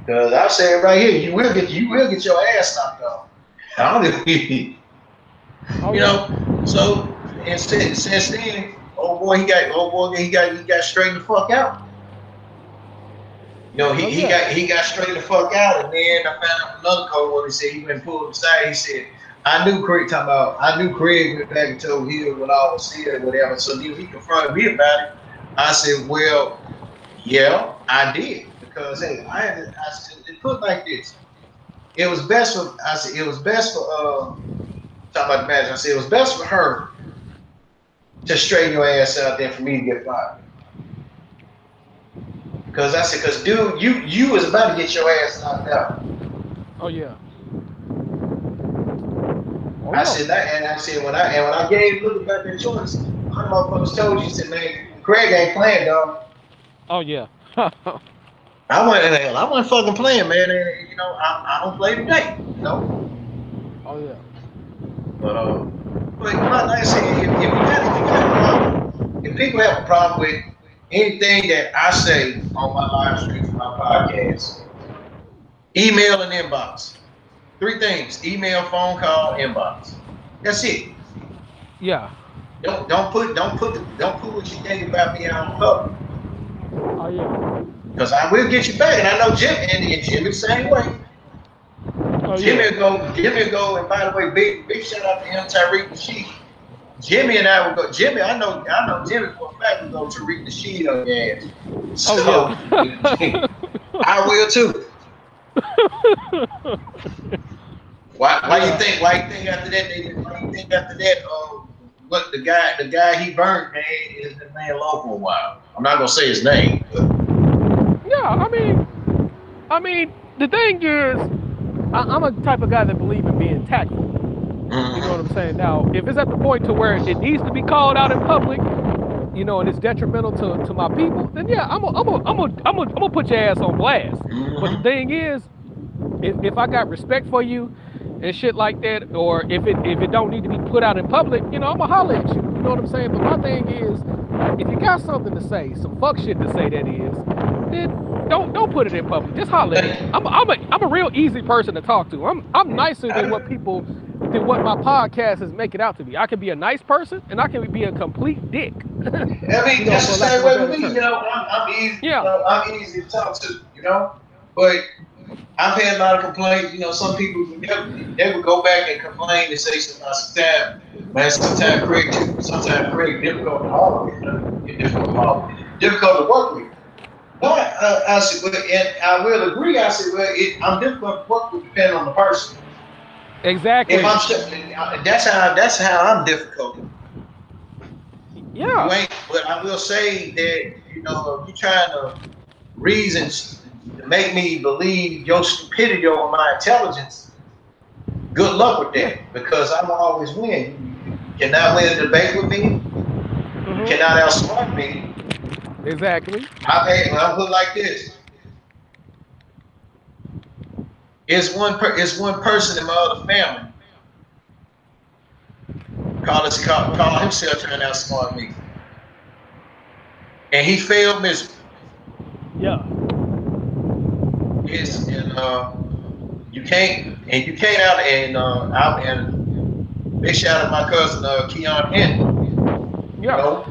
Because I said right here, you will get your ass knocked off. I don't even, Oh you yeah. know. So and since then, he got straightened the fuck out. You know, Oh yeah. he got straightened the fuck out, and then I found out another code where he said he went and pulled him aside. He said, I knew Craig went back and told Hill what I was here or whatever. So then he confronted me about it. I said, well, yeah, I did. Because hey, I said it put like this. It was best for I said it was best for talking about the manager. I said it was best for her to straighten your ass out than for me to get fired. Because I said, because dude, you was about to get your ass knocked out. Oh yeah. Oh I yeah. said that, and I said when I gave Luke back that choice, one motherfuckers told you, said, man, Craig ain't playing, dog. Oh yeah. I wasn't fucking playing, man. And, you know, I don't play today, you know. Oh yeah. But like I said, if you got a problem, if people have a problem with anything that I say on my live streams, my podcast, email and inbox. Three things: email, phone call, inbox. That's it. Yeah. Don't put what you think about me out in public. Oh yeah. Because I will get you back. And I know Jim and Jimmy the same way. Oh yeah. Jimmy will go, and by the way, big shout out to him, Tyreek Nasheed. Jimmy and I will go. Jimmy, I know Jimmy for a fact will go Tyreek Nasheed on your ass. So Oh yeah. I will too. Why you think after that what the guy he burned, man, is been laying low for a while. I'm not gonna say his name, but Yeah. I mean, the thing is, I'm a type of guy that believes in being tactful. You know what I'm saying? Now, if it's at the point to where it needs to be called out in public, and it's detrimental to my people, then yeah, I'm gonna put your ass on blast. But the thing is, if I got respect for you and shit like that, or if it don't need to be put out in public, I'm gonna holler at you. You know what I'm saying? But my thing is, if you got something to say, some fuck shit to say, that is, then don't put it in public. Just holler at me. I'm a real easy person to talk to. I'm nicer than what my podcast is making out to be. I can be a nice person and I can be a complete dick. I mean, that's the same way with me. I'm easy. Yeah. I'm easy to talk to. But I've had a lot of complaints. Some people they would go back and complain and say sometimes Craig difficult to haul with. Difficult to work with. But I said, well, and I will agree. I said, well, I'm difficult to work with depending on the person. Exactly. That's how I'm difficult. Yeah. But I will say that if you're trying to reason to make me believe your stupidity over my intelligence, good luck with that. Because I'm always win. You cannot win a debate with me. You cannot outsmart me. Exactly. I'll put it like this. It's one person in my other family call himself trying to outsmart me, and he failed miserably. Yeah. Yes, and you can't out and big shout out to my cousin Keon Henry. Yeah.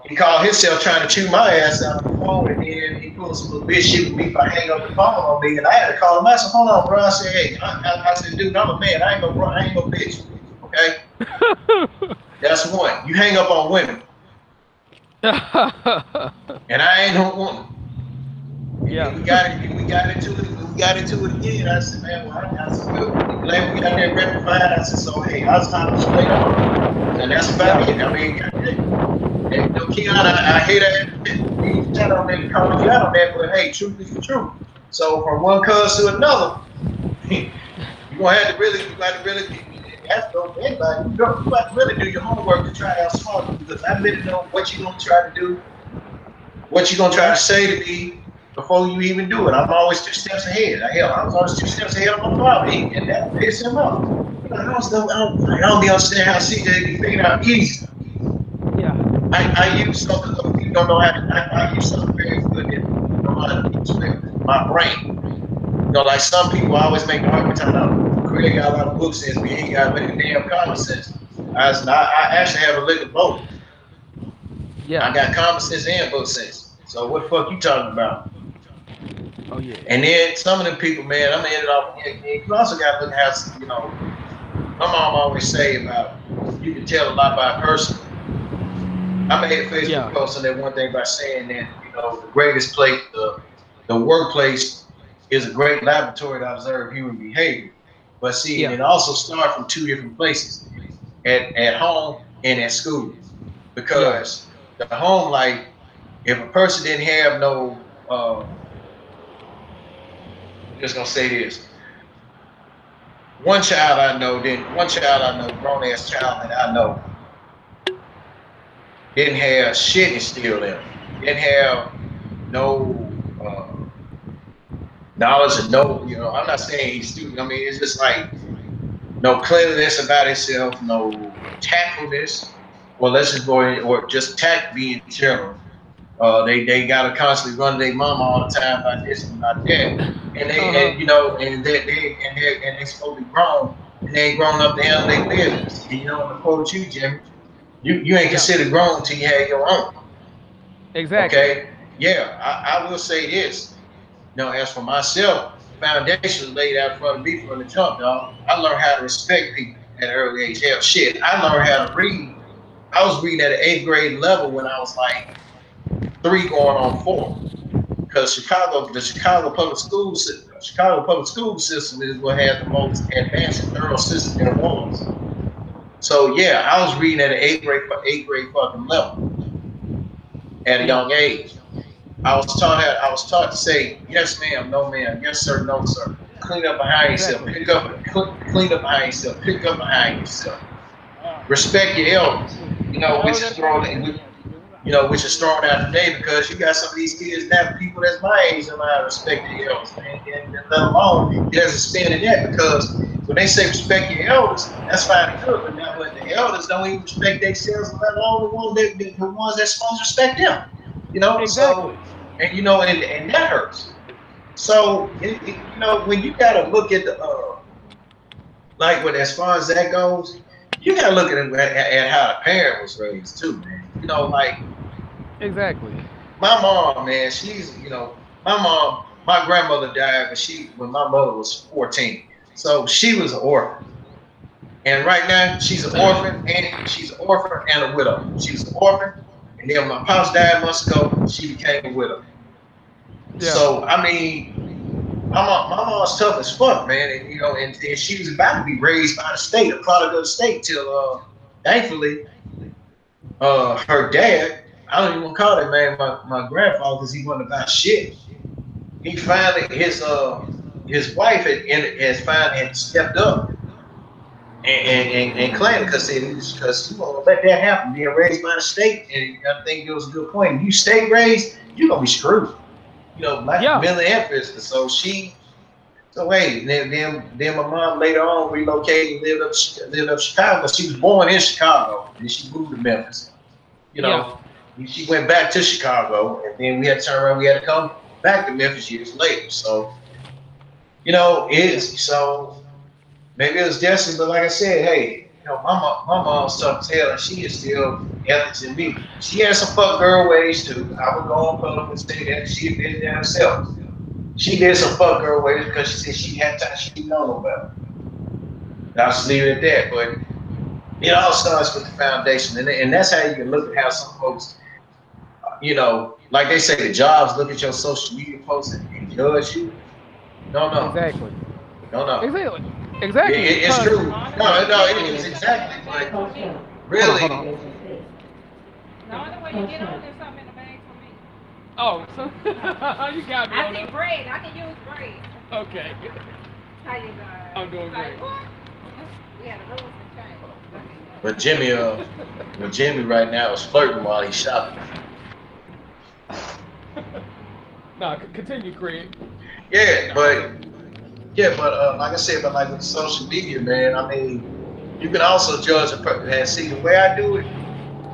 He called himself trying to chew my ass out on the phone, and then he pulled some little bitch shit with me if I hang up the phone on me, and I had to call him. I said, "Hold on, bro." I said, "Hey," I said, "Dude, I'm a man. I ain't no bitch. Okay." That's one. You hang up on women, and I ain't no woman. Yeah. We got into it. We got into it again. I said, "Man, well, glad we got that rectified." I said, "So hey, I was time to straight up, and that's about it." I mean, and Keon, I hate that. Shout out maybe calling you out on that, but hey, truth is the truth. So from one cuz to another, you have to really, That's go for anybody. You have to really do your homework to try to outsmart me because I really know what you're gonna try to do, what you're gonna try to say to me before you even do it. I'm always 2 steps ahead. Hell, I was always 2 steps ahead of my father, and that would piss him off. You know, I don't be understand how CJ be figuring out easy. Yeah. I use something though. People don't know how to. I use something very good that people don't know how to use well. My brain. You know, like some people always make the argument, talking about Craig got a lot of book sense, but he ain't got a lick of damn common sense. I actually have a lick of both. I Yeah. got common sense and book sense. So what the fuck you talking about? Oh yeah. And then some of them people, man, I'm gonna end it off. And you also got to look at how, you know, my mom always say about you can tell a lot by a person. I made a Facebook Yeah. post on that one thing by saying that, you know, the greatest place, the workplace is a great laboratory to observe human behavior. But see, and Yeah. it also starts from 2 different places, at home and at school. Yeah. Because the home, like, if a person didn't have no, I'm just gonna say this. One child I know, grown ass child that I know, didn't have shit instilled in them. Didn't have no knowledge and no, you know, I'm not saying he's stupid. I mean, it's just like no cleanliness about himself, no tactfulness, or let's just go in, or just tact being general. They gotta constantly run their mama all the time about this and about that, and Uh they huh. and you know and they supposed to be grown and they ain't grown up to handle their business. And you know, to quote you, Jimmy, you ain't Yeah. considered grown until you have your own. Exactly. Okay, yeah, I will say this. You know, as for myself, the foundation was laid out in front of me from the jump, dog. I learned how to respect people at an early age. Hell, shit, I learned how to read. I was reading at an 8th grade level when I was like 3 going on 4. Because the Chicago public school system is what has the most advanced and thorough system there was. So yeah, I was reading at an eighth grade fucking level at a Yeah. young age. I was taught to say yes ma'am, no ma'am, yes sir, no sir. Clean up behind yourself. Exactly. Clean up behind yourself. Pick up behind yourself. Respect your elders. You know, which is thrown out today because you got some of these kids now, people that's my age, don't know how to respect their elders, and let alone it doesn't stand in that because when they say respect your elders, that's fine and good, but now when the elders don't even respect themselves, let alone the ones that's supposed to respect them, you know. Exactly. So and you know, and that hurts. So you know, when you got to look at the like when as far as that goes, you got to look at how the parent was raised too, man. You know, like Exactly. my mom, man, she's, you know, my grandmother died when my mother was 14. So she was an orphan. And right now she's an orphan and a widow. She was an orphan, and then when my pops died months ago, she became a widow. Yeah. So I mean, my mom's tough as fuck, man. And you know, and she was about to be raised by the state, a product of the state, till thankfully her dad, I don't even want to call that man my grandfather because he wasn't about shit. He finally his wife has finally had stepped up and claimed because you won't let that happen. Being raised by the state, and I think it was a good point. If you state raised, you're gonna be screwed. You know, like Yeah. mentally and physically. So hey, then my mom later on relocated and lived up Chicago. She was born in Chicago, and she moved to Memphis. You Yeah. know, she went back to Chicago, and then we had to turn around. We had to come back to Memphis years later. So you know, Yeah. it's so maybe it was destiny, but like I said, hey, you know, my mom's tough as hell, and she is still ethics in me. She has some fuck girl ways too. I would go on public and say that she admitted that herself. She did some fuck girl ways because she said she had time, she didn't know no better. And I'll just leave it at that. But it all starts with the foundation, and that's how you can look at how some folks, you know, like they say, the jobs look at your social media posts and judge you. No, no, Exactly. no, no. Exactly. Exactly. It's Because true. No, it is exactly. But hold on. really, Hold on. The only way you get on, there's something in the bag for me. Oh, so you got me I on see that. bread. I can use bread. Okay. How you guys? I'm doing Like great. what? Yeah, the rules have changed. But Jimmy right now is flirting while he's shopping. Nah, continue, Craig. Yeah, but like I said, but like with social media, man, I mean, you can also judge a person. And see, the way I do it,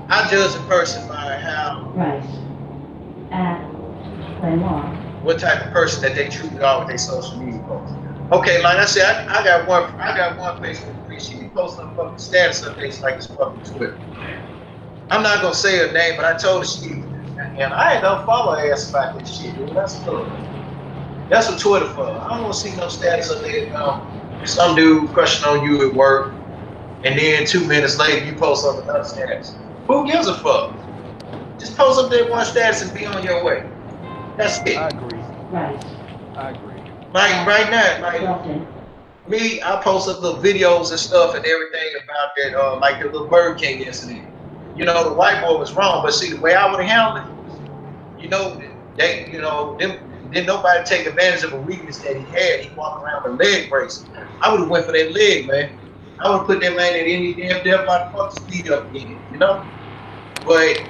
I judge a person by how Right. At play more. what type of person that they truly are with their social media posts. Okay, like I said, I got one Facebook friend. She be posting fucking status updates like it's fucking Twitter. I'm not gonna say her name, but I told her and I ain't gonna follow her ass about this shit, dude. That's cool. That's what Twitter for. I don't want to see no status update about some dude crushing on you at work, and then 2 minutes later you post up another status. Who gives a fuck? Just post up that one status and be on your way. That's it. I agree. Right. I agree. Like right now, like Wilton. me, I post up little videos and stuff and everything about that, like the little Bird King incident. You know, the white boy was wrong, but see the way I would have handled it, you know, didn't nobody take advantage of a weakness that he had. He walked around with a leg brace. I would have went for that leg, man. I would have put that man at any damn death like fuck his feet up again, you know. But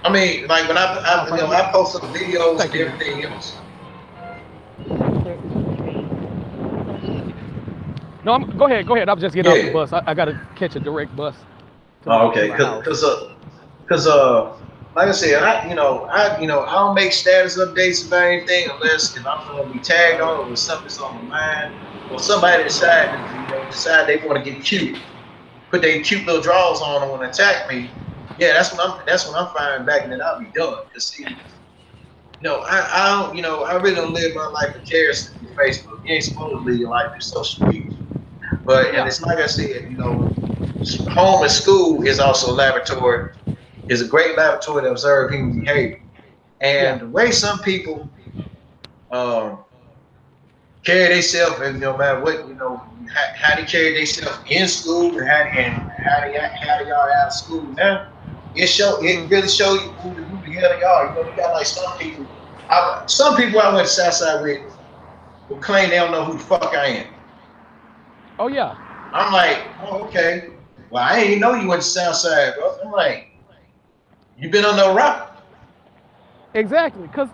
I mean, like when I post up videos and everything else. No, go ahead. I was just getting off the bus. I gotta catch a direct bus. Oh, okay, because like I said, I don't make status updates about anything unless if I'm gonna be tagged on it or something's on my mind or somebody decide they want to get cute, put their cute little drawers on and want to attack me. Yeah, that's when I'm firing back and then I'll be done. Cause see, I don't, I really don't live my life vicariously through Facebook. You ain't supposed to live your life through social media. But and it's like I said, home and school is also a laboratory. Is a great laboratory to observe human behavior. And the way some people carry themselves, and no matter what, how they carry themselves in school and how they are out of school now, it really show you who the hell they are. You got like some people. I went to Southside with who claim they don't know who the fuck I am. Oh yeah. I'm like, oh, okay. Well, I didn't know you went to Southside, bro. I'm like, you been on no route. Exactly, cause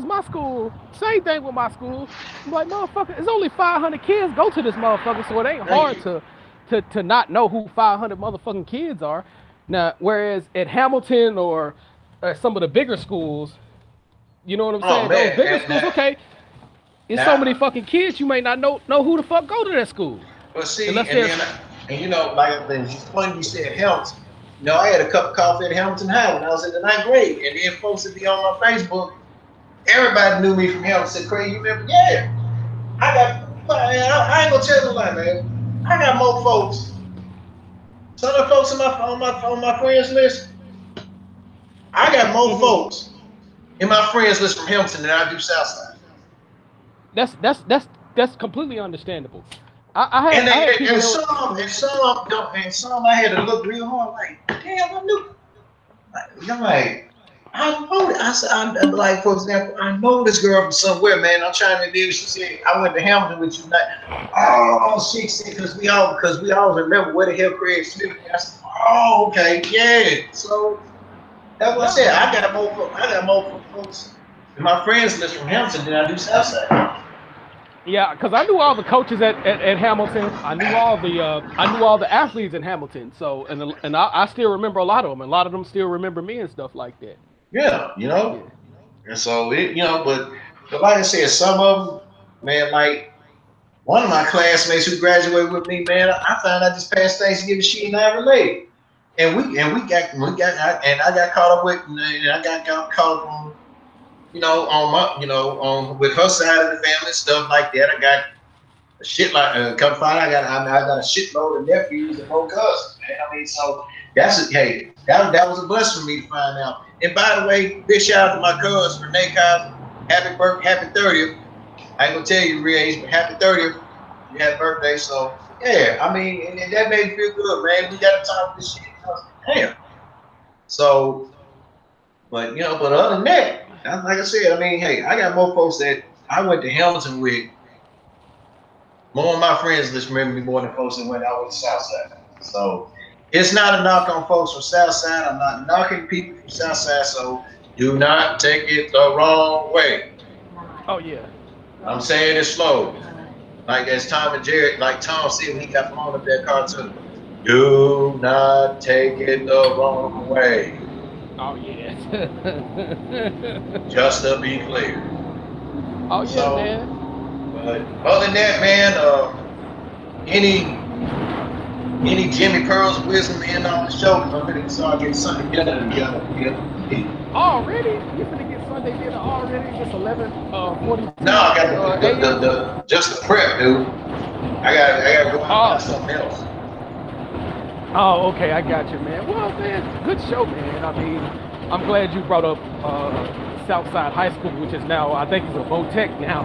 my school, same thing with my school. I'm like, motherfucker, it's only 500 kids go to this motherfucker, so it ain't hard to not know who 500 motherfucking kids are. Now, whereas at Hamilton or some of the bigger schools, you know what I'm saying? Man, those bigger schools, okay, it's so many fucking kids, you may not know who the fuck go to that school. But see, like it's funny you said Hamilton. I had a cup of coffee at Hamilton High when I was in the 9th grade, and then folks would be on my Facebook. Everybody knew me from Hamilton. Said, "Craig, you remember?" Yeah, I ain't gonna tell you a lie, man. I got more folks. Some of the folks on my friends list. I got more folks in my friends list from Hamilton than I do Southside. That's completely understandable. I had people and some I had to look real hard, like, damn, I knew. I'm like, I know. I'm like, for example, I know this girl from somewhere, man. I'm trying to be. She said, I went to Hamilton with you. Like, oh, she said, because we always remember where the hell Craig Smith. I said, oh, okay, yeah. So that's what I said. I got more folks in my friends list from Hamilton than I do Southside. Yeah, because I knew all the coaches at Hamilton. I knew all the athletes in Hamilton. So and I still remember a lot of them. And a lot of them still remember me and stuff like that. Yeah, And so but like I said, some of them, man, like one of my classmates who graduated with me, man, I found out this past Thanksgiving she and I related, and I got caught up with, and I got caught up on. On with her side of the family, stuff like that. I got a shit like come find I got a shitload of nephews and more cousins, man. I mean, so that was a blessing for me to find out. And by the way, big shout out to my cousin Renee Kaiser. Happy 30th. I ain't gonna tell you your age, but happy 30th. You had a birthday, so yeah. I mean, and that made me feel good, man. We got to talk this shit. Damn. So, but other than that. Like I said, I mean, hey, I got more folks that I went to Hamilton with More of my friends just remember me more than folks that went out with the South Side. So it's not a knock on folks from South Side. I'm not knocking people from South Side. So do not take it the wrong way. Oh yeah. I'm saying it slowly. Like as Tom and Jerry, like Tom said when he got blown up that cartoon. Do not take it the wrong way. Oh yeah. Just to be clear. Oh yeah, So, man. but other than that, man, any Jimmy Pearl's wisdom in on the show? Because I'm gonna start getting something together. Already? You finna get Sunday dinner already? It's 11:40. No, I got the just the prep, dude. I gotta go out and buy something else. Oh, okay, I got you, man. Well, man, good show, man. I mean, I'm glad you brought up Southside High School, which is now, I think, it's a Votech now.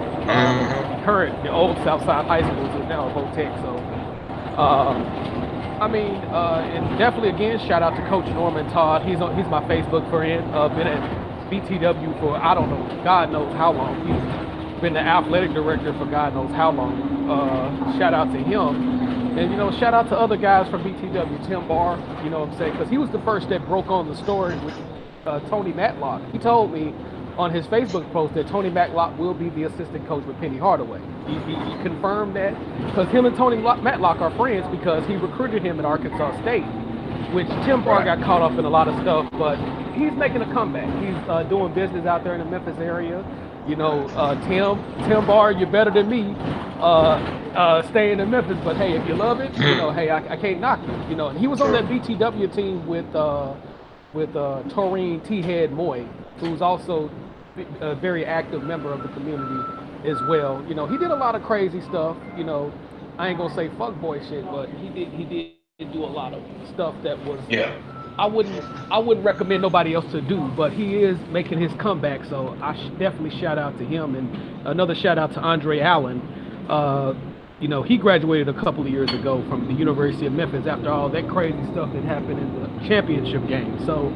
The old Southside High School is now a Votech. So, I mean, and definitely again, shout out to Coach Norman Todd. He's my Facebook friend. Been at BTW for I don't know, God knows how long. He's been the athletic director for God knows how long. Shout out to him. And, you know, shout out to other guys from BTW, Tim Barr, you know what I'm saying? Because he was the first that broke on the story with Tony Matlock. He told me on his Facebook post that Tony Matlock will be the assistant coach with Penny Hardaway. He confirmed that because him and Tony Matlock are friends because he recruited him at Arkansas State, which Tim Barr got caught up in a lot of stuff, but he's making a comeback. He's doing business out there in the Memphis area. You know, Tim Barr, you're better than me. Staying in Memphis, but hey, if you love it, you know, hey, I can't knock it. You know, and he was on that BTW team with Taurine T-Head Moy, who's also a very active member of the community as well. You know, he did a lot of crazy stuff. You know, I ain't gonna say fuckboy shit, but he did do a lot of stuff that was. Yeah. I wouldn't recommend nobody else to do, but he is making his comeback, so I definitely shout out to him. And another shout out to Andre Allen. You know, he graduated a couple of years ago from the University of Memphis after all that crazy stuff that happened in the championship game. So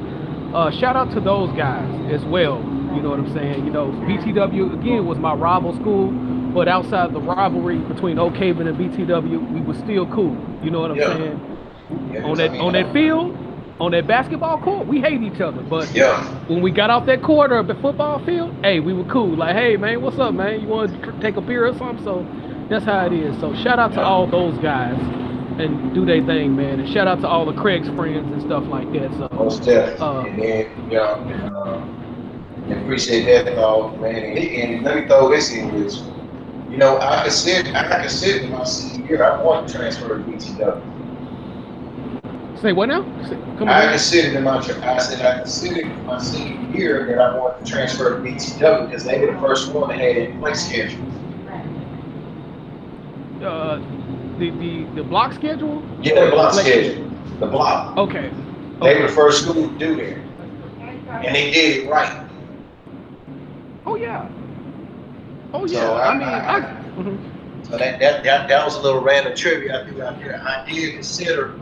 shout out to those guys as well. You know what I'm saying? You know, BTW, again, was my rival school, but outside the rivalry between Oak Haven and BTW, we were still cool. You know what I'm saying? Yeah, on that field, on that basketball court, we hate each other. But when we got off that court or the football field, hey, we were cool. Like, hey, man, what's up, man? You want to take a beer or something? So that's how it is. So shout out to all those guys and do their thing, man. And shout out to all the Craig's friends and stuff like that. So most definitely. And then, appreciate that, dog, man. And let me throw this in with you. You know, I considered in my senior year, I wanted to transfer to BTW. Say what now? I considered in my senior year that I wanted to transfer to BTW because they were the first one that had a play schedule. The block schedule? Yeah, the block schedule. The block. Okay. They were the first school to do that. And they did it right. Oh yeah. Oh yeah. So So that was a little random trivia I threw out there. I did consider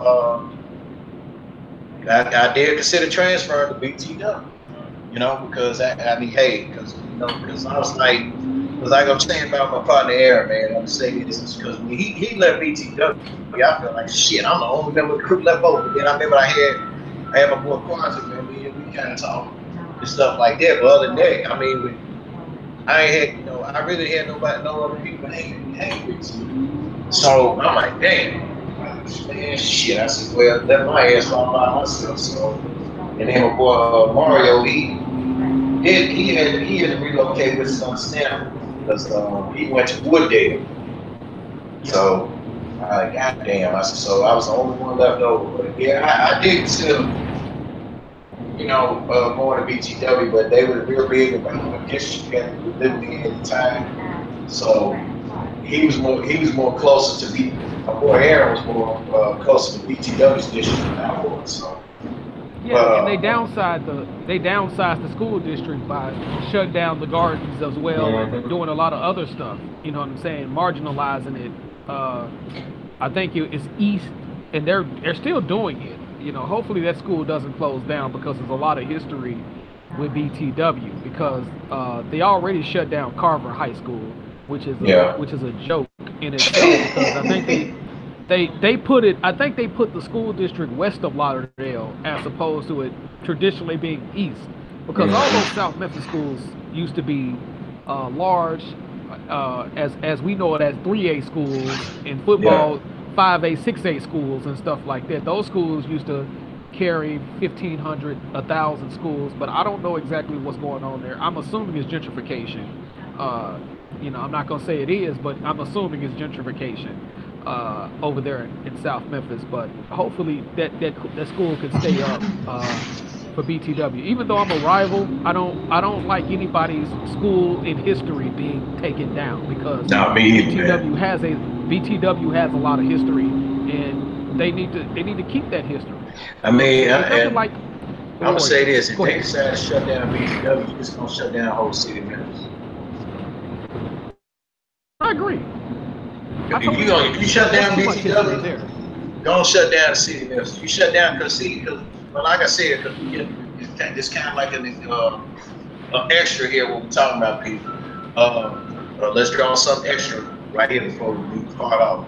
transferring to BTW. You know, because I mean, hey, because I was like I'm saying about my partner Aaron, man. I'm saying this because when he left BTW, I felt like shit. I'm the only member of the crew left over. Then I remember I had my boy Quantum, man. We kind of talked and stuff like that. But other than that, I mean, I really had no other people hang with. So I'm like, damn, man, shit. I said, well, let my ass fall by myself. So, and then my boy Mario, he had to relocate with his son Stanford because he went to Wooddale. So, goddamn, I said, so I was the only one left over. But yeah, I did consider, going to BTW, but they were real big about the district that we were living in at the time. So he was more closer to my boy Aaron was more closer to BTW's district than I was. So. Yeah, and they downsized the school district by shutting down the gardens as well and doing a lot of other stuff. You know what I'm saying? Marginalizing it. I think it's east, and they're still doing it. You know, hopefully that school doesn't close down because there's a lot of history with BTW because they already shut down Carver High School, which is a joke. in itself because I think they put it. I think they put the school district west of Lauderdale as opposed to it traditionally being east, because all those South Memphis schools used to be large, as we know it as 3A schools in Yeah. football, 5A, 6A schools and stuff like that. Those schools used to carry 1,500, 1,000 schools, but I don't know exactly what's going on there. I'm assuming it's gentrification. Uh, I'm not gonna say it is, but I'm assuming it's gentrification over there in South Memphis. But hopefully that school can stay up for BTW. Even though I'm a rival, I don't like anybody's school in history being taken down because Nah, me either, BTW man. has a BTW has a lot of history, and they need to keep that history. I You know what I'm mean, saying? There's nothing and like the I'm gonna say Warriors. this: if Go they ahead. decide to shut down BTW, you just gonna shut down the whole city, Memphis. I agree. I If totally agree. if you shut There's down too much history BTW, there. don't shut down the city, Memphis. You shut down because see, because well, like I said, because we get it's kind of like an extra here when we're talking about people. Let's draw some extra right here before we start off.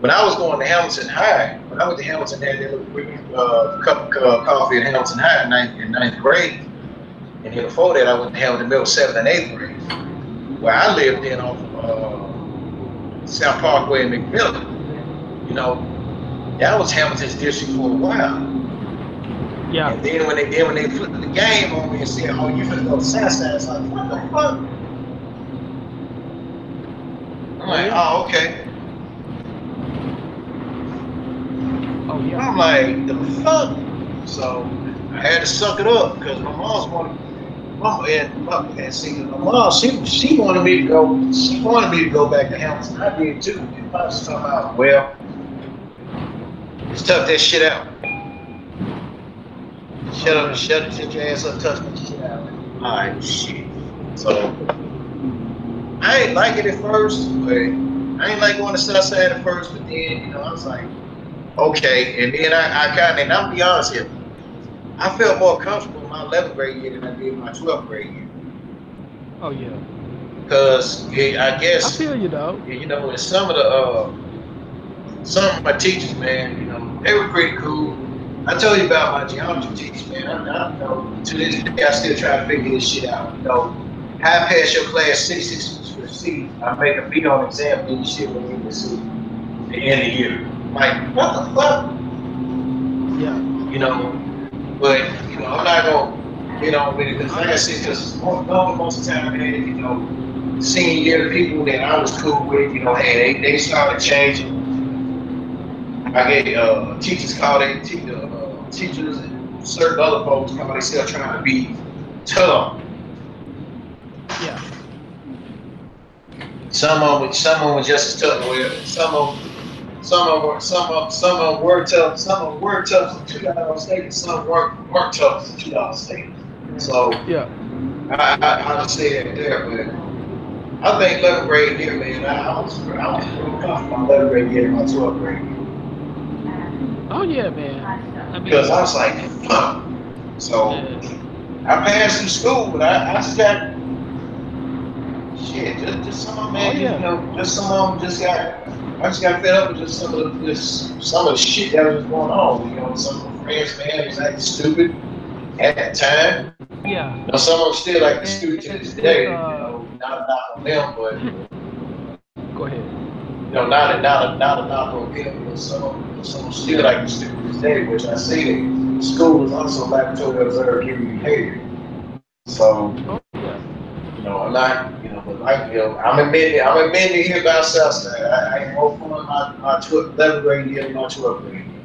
When I was going to Hamilton High, when I went to Hamilton, had that little quick cup of coffee at Hamilton High in ninth grade. And then before that, I went to Hamilton Middle, 7th and 8th grade, where I lived in off South Parkway and McMillan. You know, that was Hamilton's district for a while. Yeah. And then when they flipped the game on me and said, "Oh, you finna go to Southside," it's like, what the fuck? I'm like, oh, okay. Oh yeah. I'm like, the fuck? So I had to suck it up because my mom's wanted, and see, my mom, she wanted me to go. She wanted me to go back to Hamilton. I did too. And I was talking about, well, just tough that shit out. Shut your ass up, touch that shit out. All right, shit. So I ain't like it at first, but I ain't like going to Southside at first. But then, I was like, okay. And then I kind of, and I'm be honest here, I felt more comfortable in my 11th grade year than I did in my 12th grade year. Oh yeah. Because I I guess, feel you though. and some of my teachers, man, they were pretty cool. I told you about my geometry teacher, man. To this day, I still try to figure this shit out. How I pass your class 66%, I make a beat on exam, and shit when you can see at the end of the year. Like, what the fuck? Yeah. But I'm not gonna get on with it because, like I said, because most of the time, man, senior year, the people that I was cool with, hey, they started changing. I get teachers call teachers and certain other folks call themselves trying to be tough. Yeah. Some of them were just as tough. Well, some of them were tough. Some of them were tough for $2 steak, and some weren't tough for $2 steak. So Yeah. I would say that there, but I think 11th grade year, man, I was real comfortable my 11th grade year and my 12th grade year. Oh yeah, man. I mean, Because I was like, fuck. So I passed through school, but I just got shit. Just some of them, man. Just some of them just got. I just got fed up with just some of the shit that was going on. Some of my friends, man, was acting stupid at that time. Yeah. Some of them still like stupid to this day. Not on them, but go ahead. Not a knock on them, but some of them still like stupid to this day. Which I see that school is also a laboratory of observed human behavior. So. I'm not, but I'm admitting here about Southside. I ain't more fun my 11th grade year than my 12th grade year.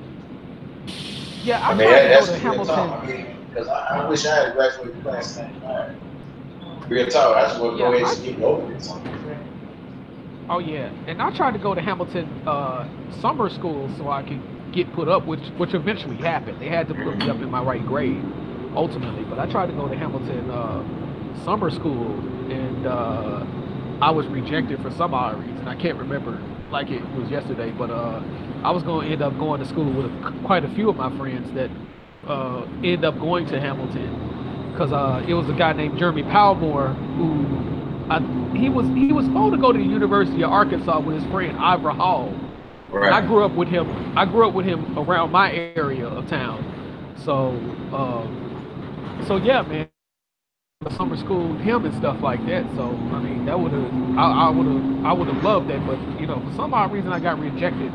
Yeah, I tried to go to Hamilton. Because I wish I had graduated class 95. Real talk, I just want to go ahead and get over it. Oh yeah, and I tried to go to Hamilton summer school so I could get put up, which eventually happened. They had to put me up in my right grade, ultimately. But I tried to go to Hamilton summer school, and I was rejected for some odd reason. I can't remember like it was yesterday, but I was going to end up going to school with quite a few of my friends that end up going to Hamilton because it was a guy named Jeremy Palmore who he was supposed to go to the University of Arkansas with his friend Ivor Hall, and I Right. grew up with him. I grew up with him around my area of town. So, yeah, man, summer school with him and stuff like that. So I mean, that would have I would have loved that, but for some odd reason I got rejected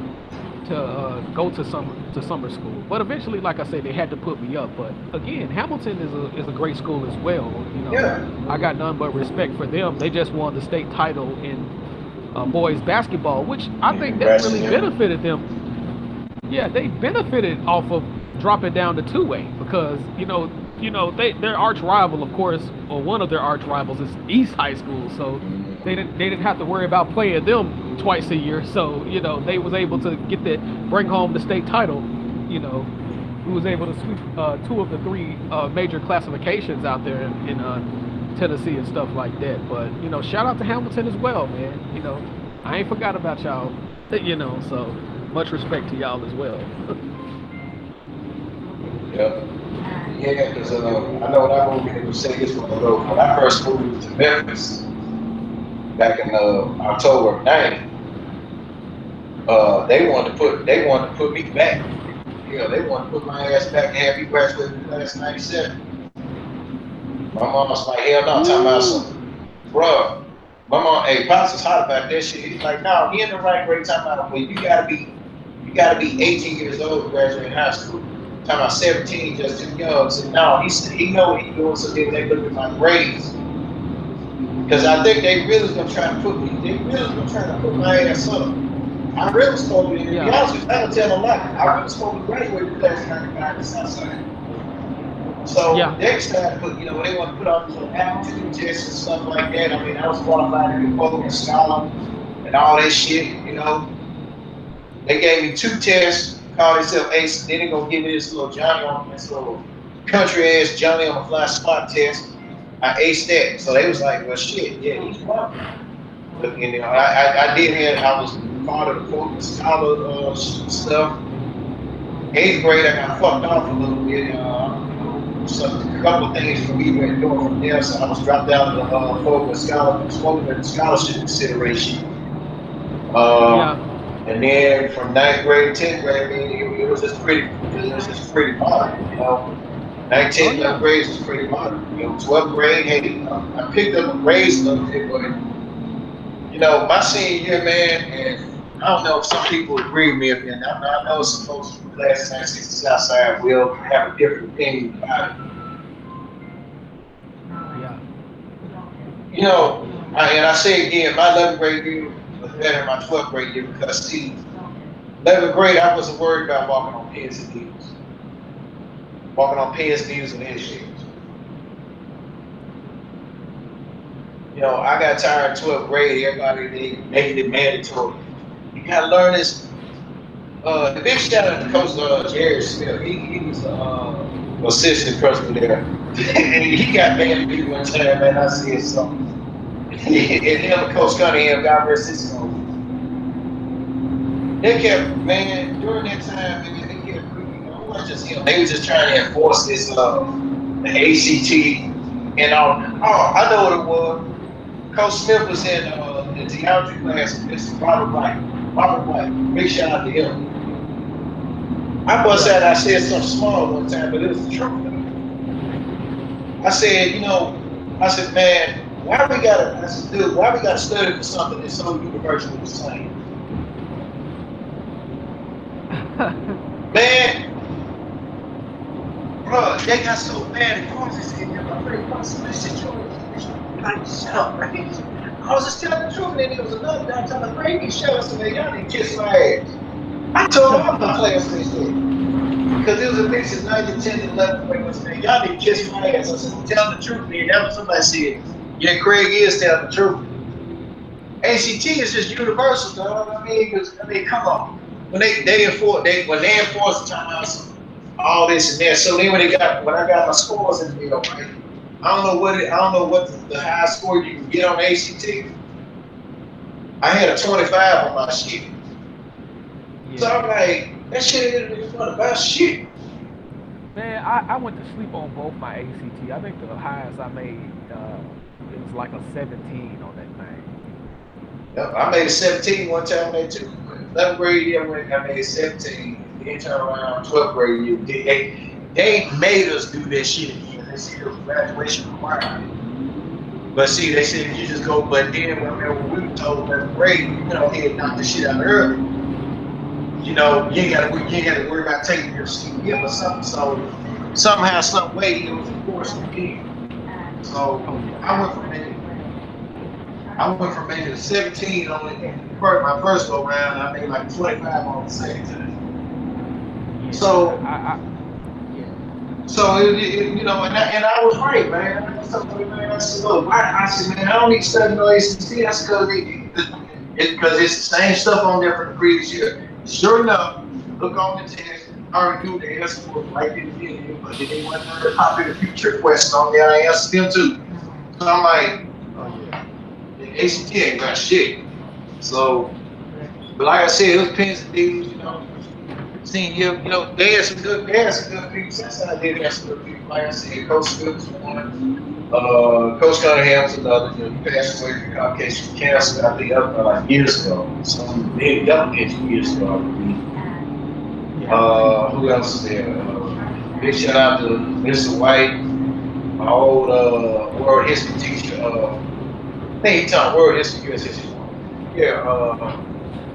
to go to summer school. But eventually, like I said, they had to put me up. But again, Hamilton is a great school as well. Yeah. I got none but respect for them. They just won the state title in boys basketball, which I Yeah, think that congrats to really them. benefited them. Yeah, they benefited off of dropping down to two-way because their arch rival, of course, or one of their arch rivals is East High School, so they didn't have to worry about playing them twice a year. So they was able to bring home the state title. Who was able to sweep two of the three major classifications out there in Tennessee and stuff like that. But shout out to Hamilton as well, man. I ain't forgot about y'all. So much respect to y'all as well. Yep. Yeah, because I know when I moved here to say this when I first moved to Memphis back in October of '90, they wanted to put me back. They wanted to put my ass back and have me graduate in class '97. My mom was like, hell no, talking about Ooh. some, bruh. My mom, hey, Pops was hot about that shit. He's like, no, he in the right grade. Talking about, well, you gotta be 18 years old to graduate high school. Talking about 17, just too young. So no, he said he know what he doing. So then they look at my grades, because I think they really was gonna try to put me. They really was gonna try to put my ass up. I really was supposed to, be Yeah. honest with you, I don't tell a lie. I really was supposed to graduate in class 95 to Southside. So Yeah. they decided to put, they want to put all these little aptitude tests and stuff like that. I mean, I was qualified to be a Fulton Scholar and all that shit. They gave me two tests, called themselves Ace, then they're gonna give me this little country ass Johnny on the fly spot test. I aced that. So they was like, well shit, yeah, he's one. But I did have I was part of the Fulton Scholar stuff. Eighth grade, I got fucked off a little bit. A couple of things for me went doing from there. So I was dropped out of the Fulton scholarship consideration. Yeah. And then from ninth grade to 10th grade, I mean, it was just pretty moderate. Ninth, Oh 10th, yeah. 11th grades was pretty moderate. 12th grade, hey, I picked up a grades a little bit, but my senior year, man, and I don't know if some people agree with me, and I know some folks from class 96 Southside will have a different opinion about it. Yeah. And I say again, my 11th grade year was better than my 12th grade year because, see, 11th grade, I wasn't worried about walking on pins, needles, and eggshells. I got tired of 12th grade. Everybody they making it mandatory. You gotta learn this. The big shout out to Coach Jerry Smith. He was the assistant principal there, and he got mad at me one time, man. I said something. And him and Coach Cunningham, God rest his soul. They kept, man, during that time, man, they kept, it wasn't just him. They was just trying to enforce this, the ACT and all. Oh, I know what it was. Coach Smith was in the geometry class with Mr. Robert White. Robert White, big shout out to him. I bust out, I said something small one time, but it was the truth. I said, man, I said, dude, why we gotta study for something that's so universally the same? Man, bro, they got so mad at courses in there. I'm ready to some situation. Like, shut up, man. I was just telling the truth, and then there was another guy trying to break me. Shut up, so man, y'all need to kiss my ass. I told all my classmates that. Because it was a mix of 9 to 10 and 11 grade. Man, y'all need to kiss my ass. I said, tell the truth, man. That's what somebody said. Yeah, Craig is telling the truth. ACT is just universal, dog. Come on. When they enforce the timeouts, all this and that. So then when I got my scores in the middle, right? I don't know what the highest score you can get on ACT. I had a 25 on my shit. Yeah. So I'm like, that shit is not about shit. Man, I went to sleep on both my ACT. I think the highest I made It was like a 17 on that thing. Yep, I made a 17 one time there too. 11th grade year when I made 17. Then turn around 12th grade year. They made us do that shit again. They said it was graduation requirement. But see, they said you just go. But then I remember when we were told 11th grade, you went on here and knocked the shit out early. You know, you ain't got to worry about taking your senior year or something. So somehow, some way, it was enforced again. So I went from making a 17 on it. My first go round, I made like 25 on the second time. So, you know, and I was right, man. I was telling man, I said, look, I said, man, I don't need to study no ACT. That's because it's the same stuff on there from the previous year. Sure enough, look on the test. I already knew the answer was right in the beginning, but then they went to pop in the future question on there. I answered them too. So I'm like, the ACT ain't got shit. So, but like I said, it was pins and needles, you know. Senior, you know, they had some good people. Since I did have some good people. Like I said, Coach Smith was one. Coach Cunningham was another. You know, he passed away from complications from cancer, I think, like years ago. Some big double years ago, I believe. Who else is there? Big shout out to Mr. White, my old world history teacher. I think he taught world history, U.S. history. Yeah,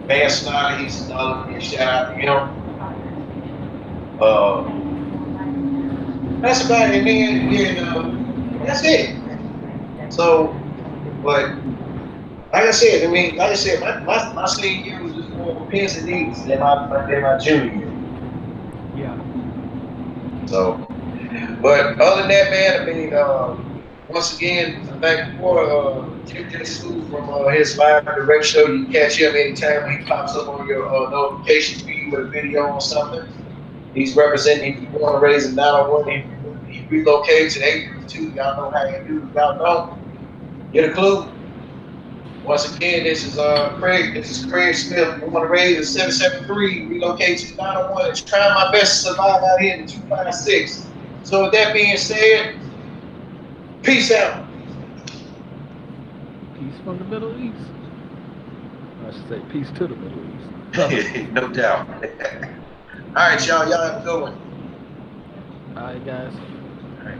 Van Snyder, he's another big shout out to him. That's about it, man. And that's it. So, but like I said, my senior year was just more pins and needles than my junior year. Yeah. So, but other than that, man, I mean, once again, thank you for Jim School from his live direct show. You can catch him anytime when he pops up on your notification feed with a video on something. He's representing. If you want to raise a 901, he relocated to 832. Y'all know how you do. Y'all know. Get a clue. Once again, this is Craig. This is Craig Smith. You want to raise a 773, relocate to 901, and try my best to survive out here in the 256. So with that being said, peace out. Peace from the Middle East. I should say peace to the Middle East. No doubt. All right, y'all. Y'all have a good one. All right, guys. All right.